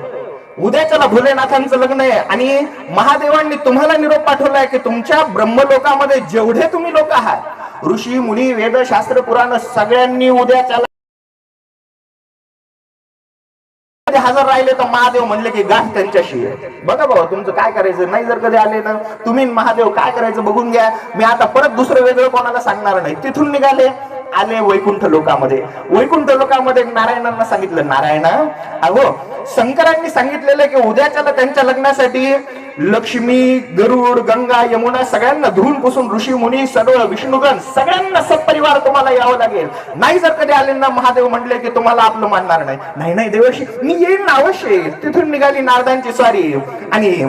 उद्याच्याला भोलेनाथांचं लग्न आहे आणि महादेवांनी तुम्हाला निरोप पाठवलाय की तुमच्या ब्रह्मलोकामध्ये जेवढे तुम्ही लोक आहात, ऋषी मुनी वेद शास्त्र पुराण सगळ्यांनी उद्याच्याला हजर राहिले. तर महादेव म्हणले की गाठ त्यांच्याशी. बघा बाबा तुमचं काय करायचं. नाही जर कधी आले ना तुम्ही महादेव काय करायचं बघून घ्या. मी आता परत दुसरं वेगळं कोणाला सांगणार नाही. तिथून निघाले, आले वैकुंठ लोकामध्ये. वैकुंठ लोकामध्ये नारायणांना सांगितलं, नारायणा अहो शंकरांनी सांगितलेलं की उद्याच्याला त्यांच्या लग्नासाठी लक्ष्मी गरुड गंगा यमुना सगळ्यांना धुवून पुसून ऋषी मुनी सर्व विष्णुगण सगळ्यांना सपरिवार तुम्हाला यावं लागेल. नाही जर कधी आले ना महादेव म्हणले की तुम्हाला आपलं मानणार नाही. नाही नाही देवर्षी मी येईन ना अवश्य. तिथून निघाली नारदांची स्वारी आणि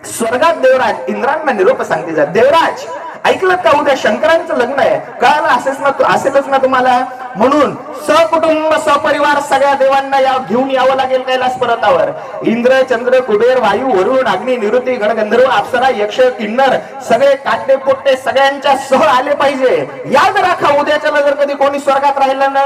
स्वर्गात देवराज इंद्रांना निरोप सांगते जा. देवराज ऐकलं का उद्या शंकरांचं लग्न आहे. कळालं असेलच ना तुम्हाला. म्हणून सकुटुंब सपरिवार सगळ्या देवांना घेऊन यावं लागेल कैलास पर्वतावर. इंद्र चंद्र कुबेर वायू वरुण अग्नी निरुती गणगंधर्व अप्सरा यक्ष किन्नर सगळे काटे पोट्टे सगळ्यांच्या सह आले पाहिजे. याद राखा उद्याच्याला जर कधी कोणी स्वर्गात राहिलं ना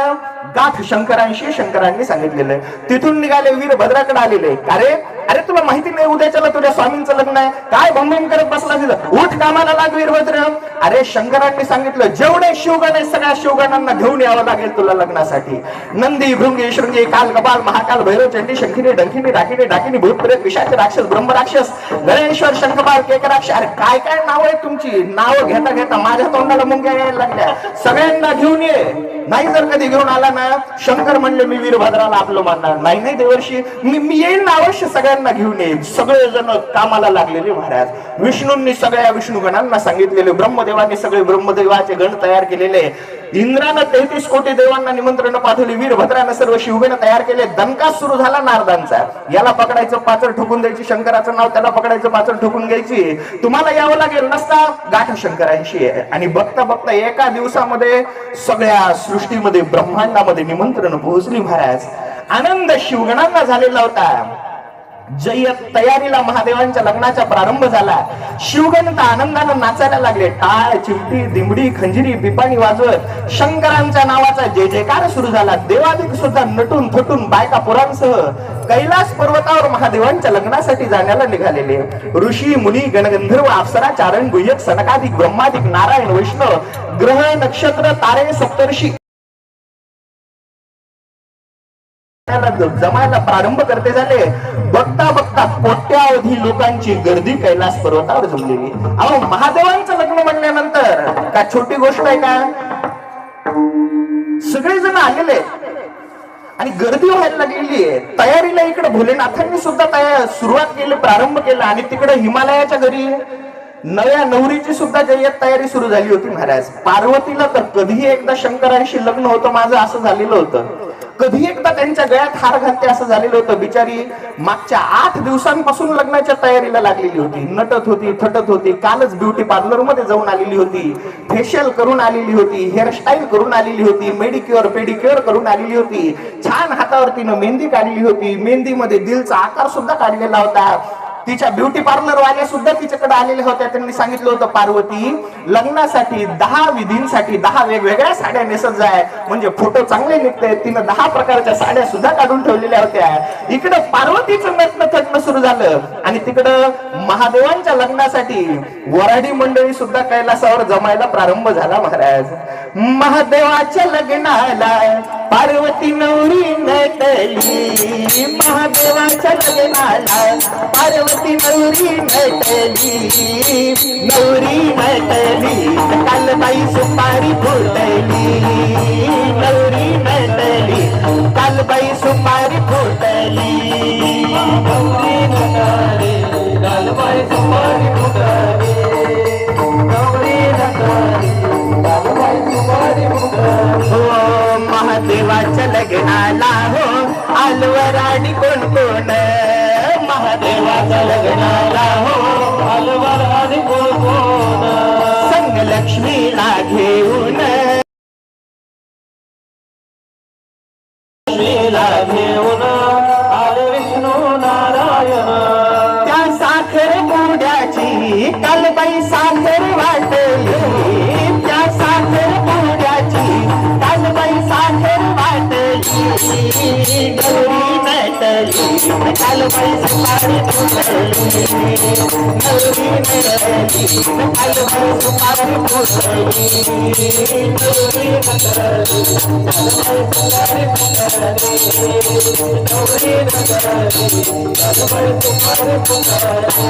गाठ शंकरांशी. शंकरांनी सांगितलेलं. तिथून निघाले वीरभद्राकडे आलेले. अरे अरे तुला माहिती नाही उद्याच्याला तुझ्या स्वामींचं लग्न आहे, काय बंबम करत बसला तिथं, उठ कामाला लाग वीरभद्र. अरे शंकरांनी सांगितलं जेवढे शिवगण आहेत सगळ्या शिवगणांना घेऊन यावं लागेल तुला लग्नासाठी. नंदी भृंगी शृंगी काल कपाल महाकाल भैरव चंडी शंखिनी डंखिनी डाकिनी डाकिनी भूत प्रेत पिशाच राक्षस ब्रह्म राक्षस गणेश्वर शंखपाल केकराक्ष. अरे काय काय नाव आहे तुमची, नाव घेता घेता माझ्या तोंडाला मुंग्या यायला लागल्या. सगळ्यांना घेऊन ये. नाही जर कधी घेऊन आला ना, शंकर म्हणले मी वीरभद्राला आपलं मानणार नाही. नाही देवर्षी मी येईल ना अवश्य, सगळ्यांना घेऊन येईल. सगळेजण कामाला लागलेले महाराज. विष्णूंनी सगळ्या विष्णुगणांना सांगितलेले, ब्रह्मदेवांनी सगळे ब्रह्मदेवाचे गण तयार केलेले, इंद्रानं 33 कोटी देवांना निमंत्रण पाठवली, वीरभद्रानं सर्व शिवगण तयार केले. दणका सुरू झाला नारदांचा. याला पकडायचं पाचर ठोकून द्यायची, शंकराचं नाव त्याला पकडायचं पाचर ठोकून घ्यायची. तुम्हाला यावं लागेल नसता गाठ शंकरांशी आहे. आणि बघता बघता एका दिवसामध्ये सगळ्या सृष्टीमध्ये ब्रह्मांडामध्ये निमंत्रण पोहोचली महाराज. आनंद शिवगणांना झालेला होता. जय्यत तयारीला महादेवांच्या लग्नाचा प्रारंभ झाला. शिवगण तर आनंदानं नाचायला लागले. टाळ चिमटी दिमडी खंजिरी पिपाणी वाजवत शंकरांच्या नावाचा जय जयकार सुरू झाला. देवादिक सुद्धा नटून थटून बायका पुरांसह कैलास पर्वतावर महादेवांच्या लग्नासाठी जाण्याला निघालेले. ऋषी मुनी गणगंधर्व अप्सरा चारण गुह्यक सनकाधिक ब्रह्मादिक नारायण वैष्णव ग्रह नक्षत्र तारे सप्तर्षी जमायला प्रारंभ करते झाले. बघता बघता कोट्यावधी लोकांची गर्दी कैलास पर्वतावर जमलेली. अहो महादेवांचं लग्न म्हणल्यानंतर का छोटी गोष्ट आहे का? सगळेजण आलेले आणि गर्दी व्हायला लागलेली आहे. तयारीला इकडे भोलेनाथांनी सुद्धा सुरुवात केली, प्रारंभ केला. आणि तिकडे हिमालयाच्या घरी नव्या नवरीची सुद्धा जय्यत तयारी सुरू झाली होती महाराज. पार्वतीला तर कधीही एकदा शंकरांशी लग्न होतं माझं असं झालेलं होतं, कधी एकदा त्यांच्या गळ्यात हार घालते असं झालेलं होतं. बिचारी मागच्या 8 दिवसांपासून लग्नाच्या तयारीला लागलेली होती. नटत होती, थटत होती. कालच ब्युटी पार्लर मध्ये जाऊन आलेली होती, फेशियल करून आलेली होती, हेअरस्टाईल करून आलेली होती, मेडिक्युअर पेडिक्युअर करून आलेली होती. छान हातावर तिनं मेहंदी काढली होती. मेहंदीमध्ये दिलचा आकार सुद्धा काढलेला होता. तिच्या ब्युटी पार्लर वाल्या सुद्धा तिच्याकडे आलेल्या होत्या. त्यांनी सांगितलं होतं पार्वती लग्नासाठी 10 विधींसाठी 10 वेगवेगळ्या साड्या नेसत जाय, म्हणजे फोटो चांगले निघते. तिनं 10 प्रकारच्या साड्या सुद्धा काढून ठेवलेल्या होत्या. इकडं पार्वतीचं नटणं थटणं सुरू झालं आणि तिकडं महादेवांच्या लग्नासाठी वराडी मंडळी सुद्धा कैलासावर जमायला प्रारंभ झाला महाराज. महादेवाच्या लग्नाला पार्वती नवरी नटली, महादेवाच्या लग्नाला पार्वती नवरी नटली, नवरी नटली कालबाई सुपारी फुटली, नवरी नटली कालबाई सुपारी फुटली, नवरी नटली कालबाई सुपारी फुटली, नवरी नटली कालबाई सुपारी फुटली. महादेवाच्या लग्नाला हो आलवराडी कोण कोण, महादेवाच्या लग्नाला हो आलवराडी कोण कोण, संग लक्ष्मीला घेऊन, लक्ष्मीला घेऊन आले विष्णू नारायण. त्या साखर बुड्याची कालबाई साखर वाटली, त्या साखर बुड्याची कालबाई साखर वाटली, गौरी नटली कालबाई सुपारी फुटली, गौरी नटली कालबाई सुपारी फुटली, गौरी नटली कालबाई सुपारी फुटली, गौरी नटली कालबाई सुपारी फुटली.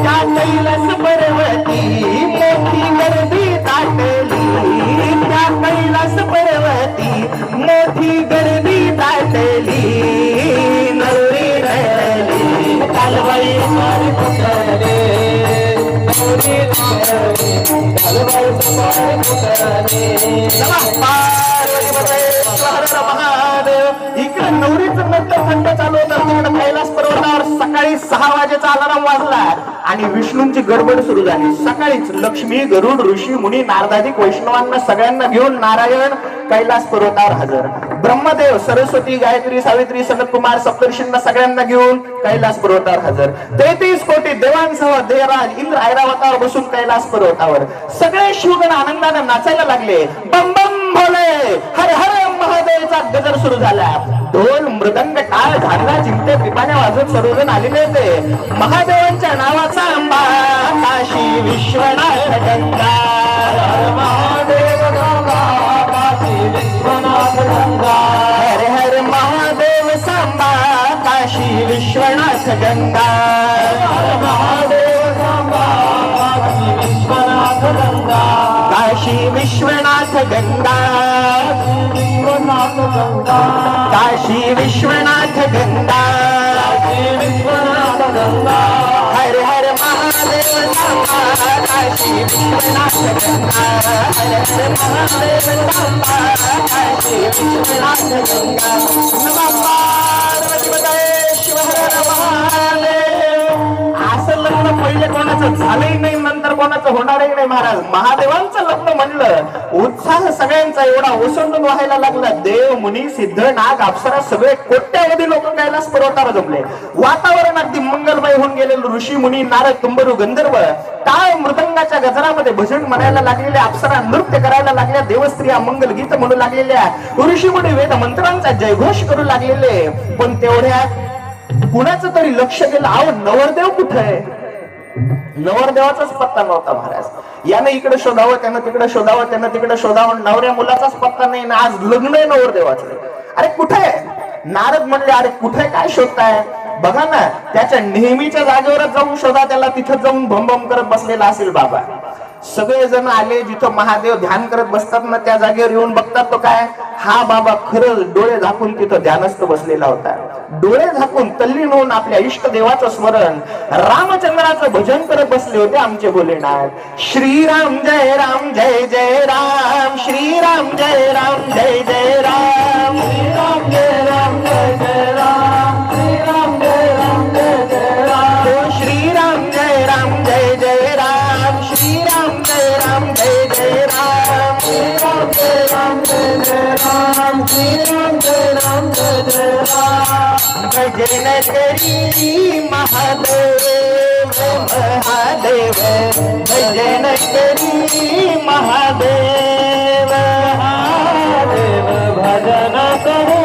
त्या कैलास पर्वती मोठी गर्दी दाटली, त्या कैलास पर्वती मोठी गर्दी दाटली, नवरी नटली कालबाई सुपारी फुटली, नवरी नटली कालबाई सुपारी फुटली. महादेव इकडे नवरीचं नट्ट थंड चालू होतं. तिकडे कैलास पर्वतावर सकाळी 6 वाजेचा अलार्म वाजला आणि विष्णूंची गडबड सुरू झाली. सकाळीच लक्ष्मी गरुड ऋषी मुनी नारदादिक वैष्णवांना सगळ्यांना घेऊन नारायण कैलास पर्वतावर हजर. ब्रह्मदेव सरस्वती गायत्री सावित्री सनत कुमार सप्तर्षींना सगळ्यांना घेऊन कैलास पर्वतावर हजर. 33 कोटी देवांसह देवराज इंद्र ऐरावतावर बसून कैलास पर्वतावर सगळे शिवगण आनंदाने नाचायला लागले. बम बम भोले हर हर महादेवचा गजर सुरू झाला. ढोल मृदंग टाळ झांगा चिमटे पिपाण्या वाजत सर्वजण आलेले होते. महादेवांच्या नावाचा अंबा काशी विश्वनाथ गंगा. महादेव गंगा काशी विश्वनाथ गंगा. हर हर महादेव सांबा काशी विश्वनाथ गंगा. महादेव गंगा काशी विश्वनाथ गंगा. काशी विश्वनाथ गंगा. विश्वनाथ गंगा. काशी विश्वनाथ गंगा. काशी विश्वनाथ गंगा. हर हर महादेव सांबा काशी विश्वनाथ गंगा. हर हर महादेव सांबा काशी विश्वनाथ गंगा. नमः पार्वतीपतये शिव हर महादेव. असं लग्न पहिले कोणाचं झालंही नाही, नंतर कोणाचं होणारही नाही महाराज. महादेवांचं लग्न म्हणलं उत्साह सगळ्यांचा एवढा ओसंडून व्हायला लागला. देव मुनी सिद्ध नाग अप्सरा सगळे कोट्यावधी लोक कैलास पर्वतावर जमले. वातावरण अगदी मंगलमय होऊन गेलेलं. ऋषी मुनी नारद तुंबरू गंधर्व टाळ मृदंगाच्या गजरामध्ये भजन म्हणायला लागलेल्या. अप्सरा नृत्य करायला लागल्या. देवस्त्रिया मंगल गीत म्हणू लागलेल्या. ऋषी मुनी वेद मंत्रांचा जयघोष करू लागलेले. पण तेवढ्यात कुणाचं तरी लक्ष गेलं. अहो नवरदेव कुठे आहे? नवरदेवाचाच पत्ता नव्हता महाराज. यानं इकडे शोधावं, त्यानं तिकडे शोधावं, त्यानं तिकडे शोधावं. नवऱ्या मुलाचाच पत्ता नाही ना. आज लग्न आहे नवरदेवाचं. अरे कुठे आहे? नारद म्हणले अरे कुठे काय शोधताय? बघा ना त्याच्या नेहमीच्या जागेवरच जाऊन शोधा त्याला. तिथं जाऊन भमभम करत बसलेला असेल बाबा. सगळेजण आले. जिथं महादेव ध्यान करत बसतात ना त्या जागेवर येऊन बघतात तो काय हा बाबा खरंच डोळे झाकून तिथं ध्यानस्थ बसलेला होता. डोळे झाकून तल्लीन होऊन आपल्या इष्ट देवाचं स्मरण रामचंद्राचं भजन करत बसले होते आमचे भोलेनाथ. श्रीराम जय राम जय जय राम. श्रीराम जय राम जय जय राम. श्रीराम जय राम जय जय राम. श्रीराम जय राम जय जय राम. हो श्रीराम जय राम जय जय राम. श्रीराम जय राम जय जय राम. श्रीराम जय राम जय जय राम. श्रीराम जय राम जय जय राम. भजन करी महादेव महादेव. भजन करी महादेव महादेव भजन करू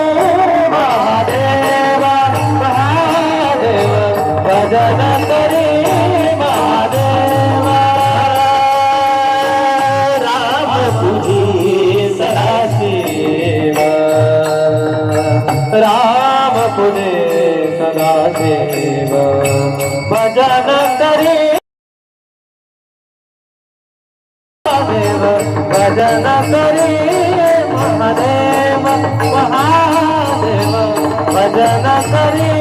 महादेव. महादेव भजन करी महादेव. राम तुझी सदाशिव. राम पुणे सदाशिव. भजन करी महादेव. भजन करी महादेव. महादेव भजन करी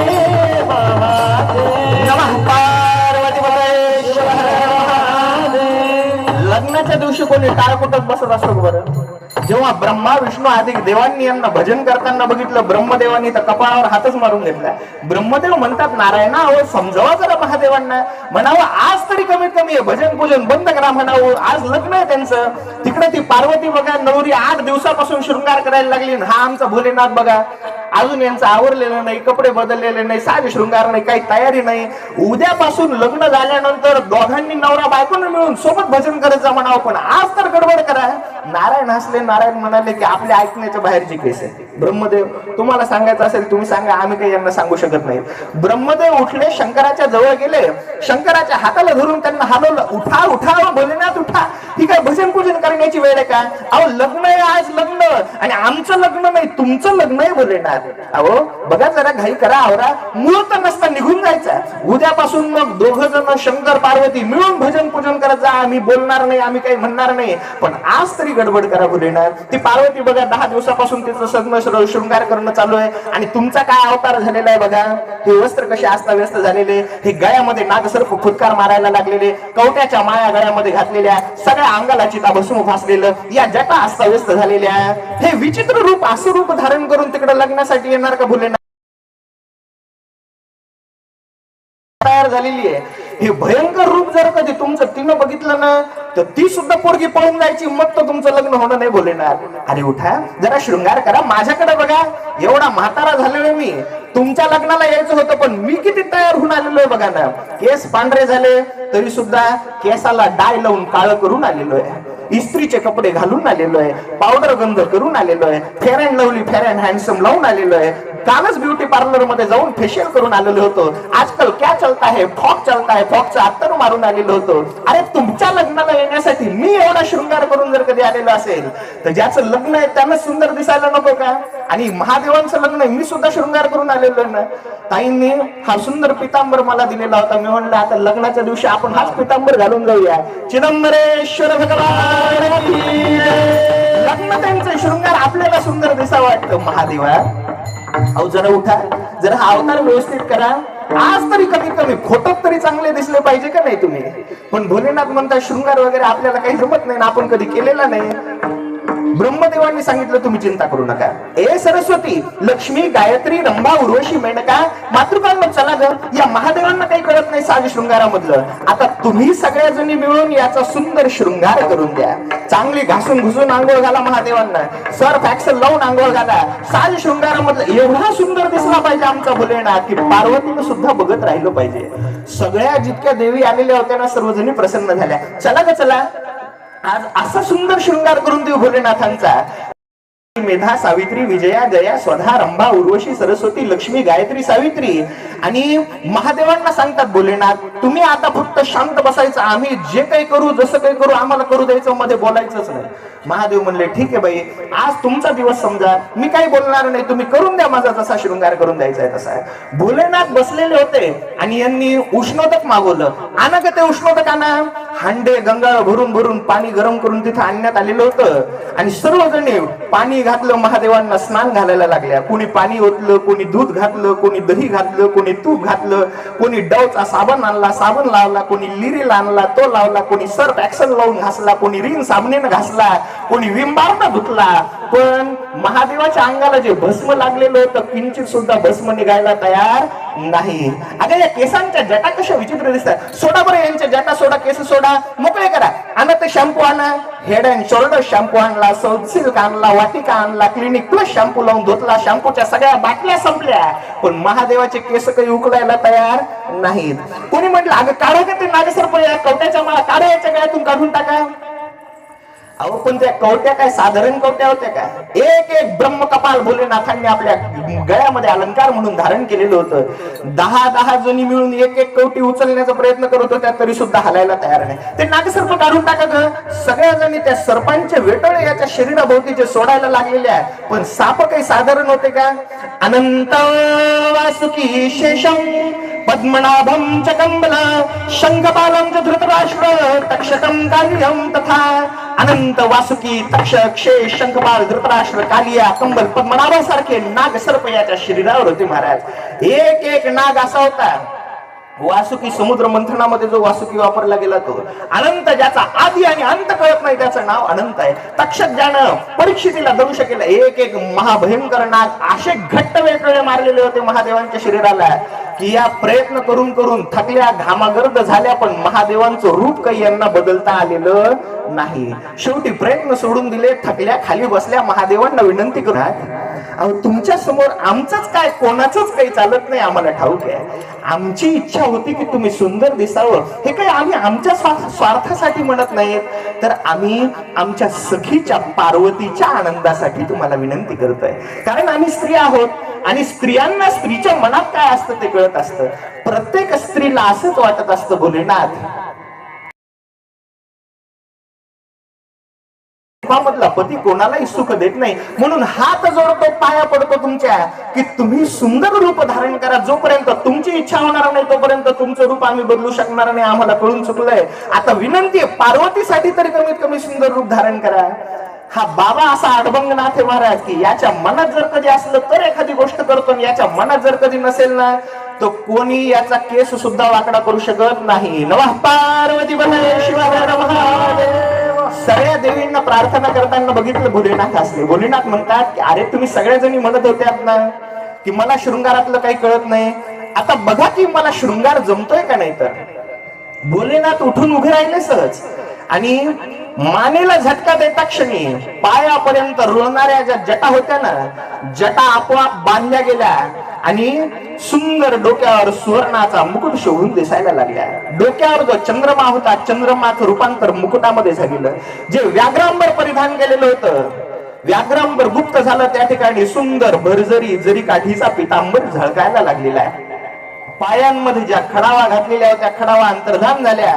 महादेव. नमः पार्वतीपतये शिव हर महादेव. लग्नाच्या दिवशी कोणी टाळ कुटत बसत असतो बरं? जेव्हा ब्रह्मा विष्णू अधिक देवांनी यांना भजन करताना बघितलं ब्रह्मदेवांनी तर कपाळावर हातच मारून घेतला. ब्रह्मदेव म्हणतात नारायणा अहो समजावा जरा महादेवांना. म्हणावं आज तरी कमीत कमी भजन पूजन बंद करा म्हणावं. आज लग्न आहे त्यांचं. तिकडे ती पार्वती बघा नवरी 8 दिवसापासून शृंगार करायला लागली. हा आमचा भोलेनाथ बघा अजून यांचं आवरलेलं नाही, कपडे बदललेले नाही, साज शृंगार नाही, काही तयारी नाही. उद्यापासून लग्न झाल्यानंतर दोघांनी नवरा बायकोनं मिळून सोबत भजन करत जा म्हणावं. पण आज तर गडबड करा. नारायण हसले. नारायण म्हणाले की आपल्या ऐकण्याच्या बाहेरची केस आहे. ब्रह्मदेव तुम्हाला सांगायचं असेल तुम्ही सांगा, आम्ही काही यांना सांगू शकत नाही. ब्रह्मदेव उठले, शंकराच्या जवळ गेले, शंकराच्या हाताला धरून त्यांना हलवलं. उठा उठा भोलेनाथ उठा. ही काय भजन पूजन करण्याची वेळ आहे का? अहो लग्न आहे आज लग्न. आणि आमचं लग्न नाही तुमचं लग्न आहे भोलेनाथ. अहो बघा जरा घाई करा आवरा. मुहूर्त नसता निघून जायचा. उद्यापासून मग दोघ जण शंकर पार्वती मिळून भजन पूजन करत जा. आम्ही बोलणार नाही, आम्ही काही म्हणणार नाही, पण आज तरी गडबड करा भोलेनाथ. ती पार्वती बघा 10 दिवसापासून तिचं सगळं शृंगार करणं चालू आहे. आणि तुमचा काय अवतार झालेला आहे बघा. हे वस्त्र कसे अस्ताव्यस्त झालेले, हे गळ्यामध्ये नागसर्प फुटकार मारायला लागलेले, कवट्याच्या माया गळ्यामध्ये घातलेल्या, सगळ्या अंगाला चिताभस्म फासलेलं, या जटा अस्ताव्यस्त झालेल्या, हे विचित्र रूप असं रूप धारण करून तिकडे लग्नासाठी येणार का भोलेनाथ? तयार झालेली आहे. हे भयंकर रूप जर कधी तुमचं तिनं बघितलं ना तर ती सुद्धा पोरगी पळून जायची. मग तर तुमचं लग्न होणं नाही भोलेनाथ. अरे उठा जरा शृंगार करा. माझ्याकडे बघा एवढा म्हातारा झालेलो मी. तुमच्या लग्नाला यायचं होतं पण मी किती तयार होऊन आलेलो आहे बघा ना. केस पांढरे झाले तरी सुद्धा केसाला डाय लावून काळं करून आलेलो आहे. इस्त्रीचे कपडे घालून आलेलो आहे, पावडर गंध करून आलेलो आहे, fair and lovely fair and handsome लावून आलेलो आहे, कालच ब्युटी पार्लर मध्ये जाऊन फेशियल करून आलेलो होतो, आजकाल क्या चलता है फॉक चलता है, फॉकचा अत्तर मारून आलेलो होतो. अरे तुमच्या लग्नाला येण्यासाठी मी एवढा शृंगार करून जर कधी आलेलो असेल तर ज्याचं लग्न आहे त्यानं सुंदर दिसायला नको का? आणि महादेवांचं लग्न आहे, मी सुद्धा शृंगार करून आलेलो आहे ना. ताईंनी हा सुंदर पितांबर मला दिलेला होता. मी म्हणलं आता लग्नाच्या दिवशी आपण हाच पितांबर घालून जाऊया. चिदंबरेश्वर भगवान की जय. लग्न त्यांचं शृंगार आपल्याला सुंदर दिसा वाटतं. महादेवा अहो जरा उठा, जरा हा अवतार व्यवस्थित करा. आज तरी कमीत कमी फोटोत तरी चांगले दिसले पाहिजे का नाही तुम्ही? पण भोलेनाथ म्हणता शृंगार वगैरे आपल्याला काही जमत नाही ना, आपण कधी केलेला नाही. ब्रह्मदेवांनी सांगितलं तुम्ही चिंता करू नका. ए सरस्वती, लक्ष्मी, गायत्री, रंभा, उर्वशी, मेनका, मातृकांना चला ग. या महादेवांना काही कळत नाही साज शृंगारामधलं. आता तुम्ही सगळ्या जणी मिळून याचा सुंदर शृंगार करून द्या. चांगली घासून घुसून आंघोळ घाला महादेवांना, सर्फ एक्सेल लावून आंघोळ घाला. साज शृंगारामधलं एवढा सुंदर दिसला पाहिजे आमचा भोलेनाथ की पार्वतीनं सुद्धा बघत राहिलं पाहिजे. सगळ्या जितक्या देवी आलेल्या होत्या ना सर्वजणी प्रसन्न झाल्या. चला ग चला, आज असा सुंदर शृंगार करून देऊ भोलेनाथांचा. मेधा, सावित्री, विजया, जया, स्वधा, रंभा, उर्वशी, सरस्वती, लक्ष्मी, गायत्री, सावित्री. आणि महादेवांना सांगतात भोलेनाथ तुम्ही आता फक्त शांत बसायचं, आम्ही जे काही करू जसं काही करू आम्हाला करू द्यायचं, मध्ये बोलायचंच नाही. महादेव म्हणले ठीक आहे बाई, आज तुमचा दिवस समजा, मी काही बोलणार नाही, तुम्ही करून द्या माझा जसा शृंगार करून द्यायचा आहे तसा. भोलेनाथ बसलेले होते आणि यांनी उष्णोदक मागवलं. आणा का ते उष्णोदक आणा. हांडे गंगाळ भरून भरून पाणी गरम करून तिथं आणण्यात आलेलं होतं. आणि सर्वजणी पाणी घातलं, महादेवांना स्नान घालायला लागल्या. कोणी पाणी ओतलं, कोणी दूध घातलं, कोणी दही घातलं, कोणी तूप घातलं, कोणी डवचा साबण आणला, साबण लावला, कोणी लिरील आणला तो लावला, कोणी सर्फ एक्सेल लावून घासला, कोणी रिन साबणीनं घासला, कोणी विंबारनं धुतला. पण महादेवाच्या अंगाला जे भस्म लागलेलं होतं किंचित सुद्धा भस्म निघायला तयार नाही. अगं या केसांच्या जटा कशा विचित्र दिसतात. सोडा बरं यांच्या जटा, सोडा केस सोडा, मोकळे करा. आणा ते शॅम्पू आणा. हेड अँड शोल्डर शॅम्पू आणला, साऊथ सिल्क आणला, वाटिका आणला, क्लिनिक प्लस शॅम्पू लावून धुतला. शॅम्पूच्या सगळ्या बाटल्या संपल्या, पण महादेवाचे केस काही उकळायला तयार नाहीत. कोणी म्हटलं अगं काढा का ते नागसर्प या कवट्याच्या मला, काढा याच्या गळ्यातून काढून टाका. अहो पण त्या कवट्या काय साधारण कवट्या होत्या का? एक एक ब्रह्म कपाल भोलेनाथांनी आपल्या गळ्यामध्ये अलंकार म्हणून धारण केलेलं होतं. 10 जणी मिळून एक एक कवटी उचलण्याचा प्रयत्न करत होत्या तरी सुद्धा हलायला तयार नाही. ते नागसर्प काढून टाका ग. सगळ्या जणी त्या सर्पांचे वेटळे याच्या शरीराभोवतीचे सोडायला लागलेल्या. पण साप काही साधारण होते का? अनंत वासुकी शेषम पद्मनाभम च कंबल शंखपालं च धृतराष्ट्र तक्षकं कार्यं तथा. अनंत वासुकी तक्षक शेष शंखपाल धृतराष्ट्र कालिया कंबल पद्मनाभासारखे नाग सर्प याच्या शरीरावर होते महाराज. एक एक नाग असा होता. वासुकी समुद्र मंथनामध्ये जो वासुकी वापरला गेला तो अनंत, ज्याचा आदी आणि अंत कळत नाही त्याचं नाव अनंत आहे. तक्षक ज्यानं परीक्षितीला दंश केला. एक एक महाभयंकर नाग असे घट्ट वेगळे मारलेले होते महादेवांच्या शरीराला की या प्रयत्न करून करून थकल्या, घामागर्द झाल्या, पण महादेवांचं रूप काही यांना बदलता आलेलं नाही. शेवटी प्रयत्न सोडून दिले, थकल्या, खाली बसल्या, महादेवांना विनंती करतात अहो तुमच्या समोर आमचंच काय, कोणाचंच काही चालत नाही, आम्हाला ठाऊक आहे. आमची इच्छा होती की तुम्ही सुंदर दिसावं. हे काही आम्ही आमच्या स्वार्थासाठी म्हणत नाहीत, तर आम्ही आमच्या सखीच्या पार्वतीच्या आनंदासाठी तुम्हाला विनंती करतोय. कारण आम्ही स्त्री आहोत आणि स्त्रियांना स्त्रीच्या मनात काय असतं ते कळत असतं. प्रत्येक स्त्रीला असंच वाटत असतं भोलेनाथ मधला पती कोणालाही सुख देत नाही, म्हणून हात जोडतो, पाया पडतो तुमच्या की तुम्ही सुंदर रूप धारण करा. जोपर्यंत तुमची इच्छा होणार नाही तोपर्यंत तुमचं रूप आम्ही बदलू शकणार नाही. आम्हाला कळून चुकलंय. आता विनंती आहे पार्वतीसाठी तरी कमीत कमी सुंदर रूप धारण करा. हा बाबा असा अडभंगनाथ आहे महाराज की याच्या मनात जर कधी असलं तर एखादी गोष्ट करतो, आणि याच्या मनात जर कधी नसेल ना तो कोणी याचा केस सुद्धा वाकडा करू शकत नाही. नमः पार्वती बने शिवाय महादेव. सगळ्या देवींना प्रार्थना करताना बघितलं भोलेनाथ असले. भोलेनाथ म्हणतात की अरे तुम्ही सगळ्या जणी म्हणत होत्यात ना की मला शृंगारातलं काही कळत नाही, आता बघा की मला शृंगार जमतोय का नाही. तर भोलेनाथ उठून उभे राहिले सहज आणि मानेला झटका देता क्षणी पायापर्यंत रुळणाऱ्या ज्या जटा होत्या ना, जटा आपोआप बांधल्या गेल्या आणि सुंदर डोक्यावर सुवर्णाचा मुकुट शोभून दिसायला लागला. डोक्यावर जो चंद्रमा होता, चंद्रमाचं रूपांतर मुकुटामध्ये झालेलं. जे व्याघ्रांबर परिधान केलेलं होतं, व्याघ्रांबर गुप्त झालं, त्या ठिकाणी सुंदर भरजरी जरी काठीचा पितांबर झळकायला लागलेला आहे. पायांमध्ये ज्या खडावा घातलेल्या होत्या, खडावा अंतर्धान झाल्या.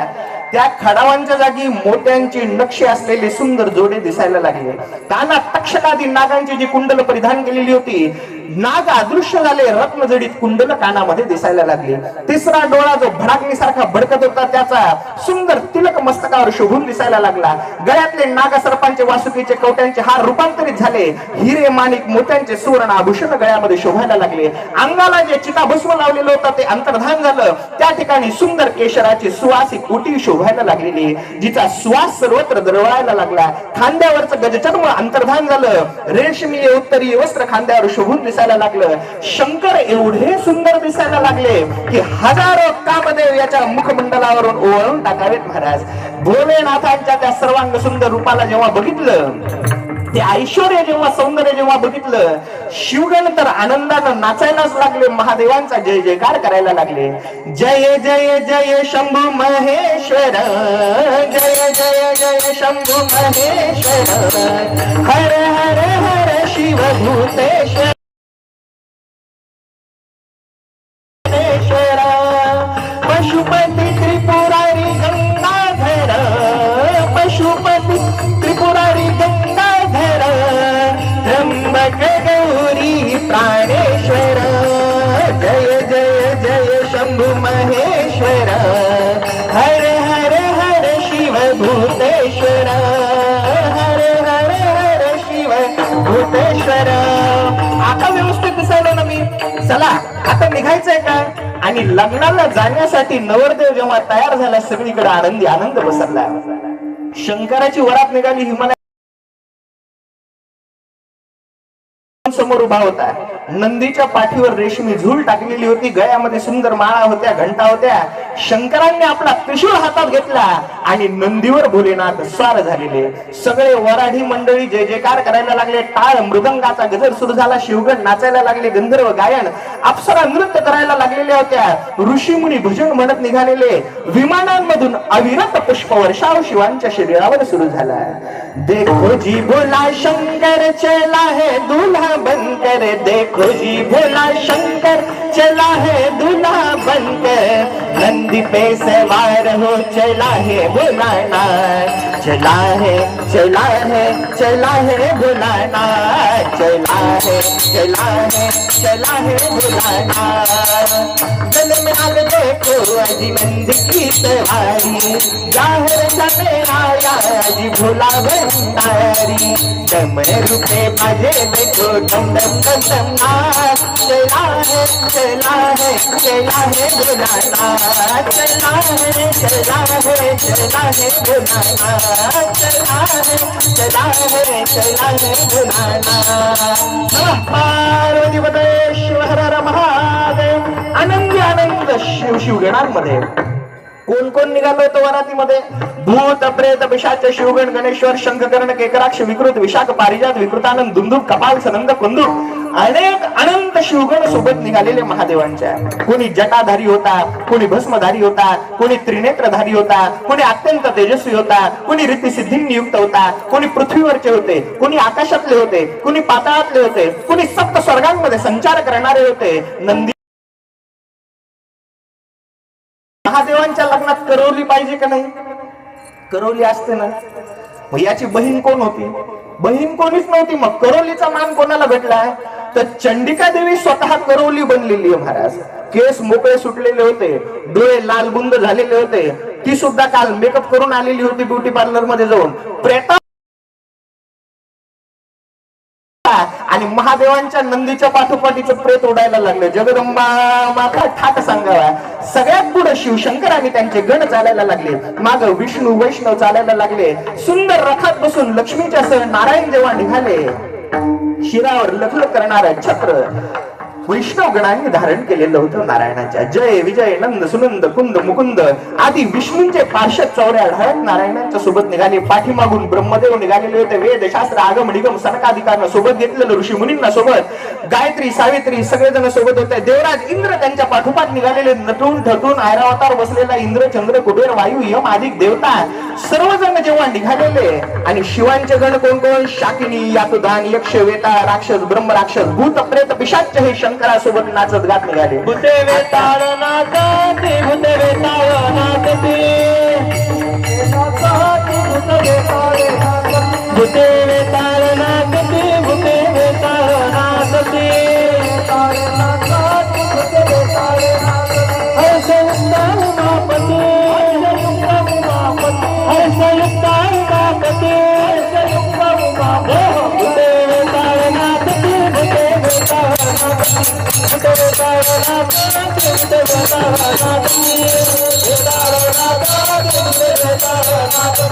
त्या खडावांच्या जागी मोत्यांची नक्षी असलेले सुंदर जोडे दिसायला लागले. कानात तक्षकादी नागांची जी कुंडल परिधान केलेली होती, नाग अदृश्य झाले, रत्नजडीत कुंडल कानामध्ये दिसायला लागली. तिसरा डोळा जो भडाकणीसारखा भडकत होता, त्याचा सुंदर तिलक मस्तकावर शोभून दिसायला लागला. गळ्यातले नागसर्पांचे, वासुकीचे, कवट्यांचे हार रूपांतरित झाले. हिरे, माणिक, मोत्यांचे सुवर्ण आभूषण गळ्यामध्ये शोभायला लागले. अंगाला जे चिताभस्म लावलेलं होतं ते अंतर्धान झालं. त्या ठिकाणी सुंदर केशराची सुवासिक उटी शोभायला लागलेली, जिचा श्वास सर्वत्र दरवळायला लागला. खांद्यावरचं गजचर्म अंतर्धान झालं. रेशमी उत्तरीय वस्त्र खांद्यावर शोभून दिसायला लागलं. शंकर एवढे सुंदर दिसायला लागले की हजारो कामदेव याच्या मुखमंडलावरून ओवाळून टाकावेत महाराज. भोलेनाथांच्या त्या सर्वांग सुंदर रूपाला जेव्हा बघितलं, ते ऐश्वर्य जेव्हा, सौंदर्य जेव्हा बघितलं, शिवगण तर आनंदानं नाचायलाच लागले, महादेवांचा जय जयकार करायला लागले. जय जय जय शंभू महेश्वर, जय जय जय शंभू महेश्वर, हर हर हर शिव भूतेश्वर, पशुपती त्रिपुरारी गंगाधर, पशुपती त्रिपुरारी गंगाधर, त्र्यंबक गौरी प्राणेश्वर, जय जय जय शंभू महेश्वर, हर हर हर शिव भूतेश्वर, हर हर हर शिव भूतेश्वर. आता व्यवस्थित दिसायला ना मी. चला आता निघायचंय का? आणि लग्नाला जाण्यासाठी नवरदेव जेव्हा तयार झाला, सगळीकडे आनंदी आनंद पसरला. शंकराची वरात निघाली. हिमालय समोर उभा होता. नंदीच्या पाठीवर रेशमी झूल टाकलेली होती, गळ्यामध्ये सुंदर माळा होत्या, घंटा होत्या. शंकरांनी आपला त्रिशूळ हातात घेतला आणि नंदीवर भोलेनाथ स्वार झालेले. सगळे वराडी मंडळी जय जयकार करायला लागले. टाळ मृदंगाचा गजर सुरू झाला. शिवगण नाचायला लागले. गंधर्व गायन, अप्सरा नृत्य करायला लागलेल्या होत्या. ऋषीमुनी भजन म्हणत निघालेले. विमानांमधून अविरत पुष्पवर्षाव शिवांच्या शरीरावर सुरू झाला. देखो जी भोला शंकर चला है दूल्हा बनकर, देखो जी भोला शंकर चला है दूल्हा बनकर, नंदी पे सवार हो चला है भोलानाथ, चला है चला है चला है भोलानाथ, चला है चला है चला है भोलानाथ. गले में आग देखो अजी नंद की सवारी, जाहिर समे आया अजी भोला भंडारी, डमरू पे बाजे देखो डम डम डम डम नाच, चला है चला है चला है भोलानाथ, चला है चला है चला है भोलानाथ, चला है चला है चला है भोलानाथ. पार्वती पते शिव हर हर महादेव. आनंदी आनंद शिव शिवगणांमध्ये कोण कोण निघालं होतं वरातीमध्ये? भूत प्रेत पिशाच शिवगण गणेश्वर शंखकर्ण केकराक्ष विकृत विशाख पारिजात विकृतानंद दुंदुक कपाल सनंद कुंदुक अनेक अनंत शिवगण सोबत निघालेले महादेवांच्या. कोणी जटाधारी होता, कोणी भस्मधारी होता, कोणी त्रिनेत्रधारी होता, कोणी अत्यंत तेजस्वी होता, कोणी रीतिसिद्धींनी युक्त होता, कोणी पृथ्वीवरचे होते, कोणी आकाशातले होते, कोणी पाताळातले होते, कोणी सप्त स्वर्गांमध्ये संचार करणारे होते. नंदी महादेवांच्या लग्नात करवली पाहिजे का नाही? करवली असते ना. मग याची बहीण कोण होती? बहीण कोणीच नव्हती. मग करवलीचा मान कोणाला भेटलाय? तर चंडिका देवी स्वतः करवली बनलेली आहे महाराज. केस मोकळे सुटलेले होते, डोळे लालबुंद झालेले होते. ती सुद्धा काल मेकअप करून आलेली होती ब्युटी पार्लर मध्ये जाऊन. प्रेता आणि महादेवांच्या नंदीच्या पाठोपाठीचं प्रेत उडायला लागले. जगदंबा माता ठाक सांगावा. सगळ्यात पुढे शिवशंकर आणि त्यांचे गण चालायला लागले. माग विष्णू वैष्णव चालायला लागले. सुंदर रथात बसून लक्ष्मीच्या सह नारायण जेव्हा निघाले, शिरावर लखलख करणारा छत्र, वैष्णव गणांनी धारण केलेलं होतं नारायणाच्या. जय विजय नंद सुनंद कुंद मुकुंद आदी विष्णूंचे पार्षद 84 नारायणांच्या सोबत निघाले. पाठीमागून ब्रह्मदेव निघालेले होते. वेद शास्त्र आगम निगम सनकाधिकांना सोबत घेतलेलं, ऋषी मुनींना सोबत, गायत्री सावित्री सगळेजण सोबत होते. देवराज इंद्र त्यांच्या पाठोपाठ निघालेले. नटून थटून ऐरावतार बसलेला इंद्र चंद्र कुबेर वायू यम आदी देवता सर्वजण जेव्हा निघालेले. आणि शिवांचे गण कोण कोण? शाकिनी यातुदान यक्ष वेता राक्षस ब्रह्म राक्षस भूत प्रेत पिशाच हे शंकरासोबत नाचत गात निघाले. भूते वेताळ नाचते भूते वेताळ नाचते भूते वेताळ नाचते भूते वेताळ नाचते हर्षयुक्ता उमापती हर्षयुक्ता उमापती हर्षयुक्ता उमापती भूते वेताळ नाचते भूते वेताळ नाचते भूते वेताळ नाचते भूते वेताळ नाचते वेताळ नाचते भूते वेताळ नाचते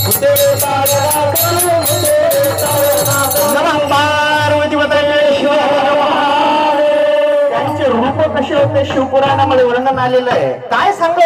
भूते वेताळ नाचते भूते वेताळ नाचते. नमः पार्वती पतये शिव हर महादेव. त्यांचे रूप कसे होते शिवपुराणामध्ये वर्णन आलेलं आहे. काय सांगू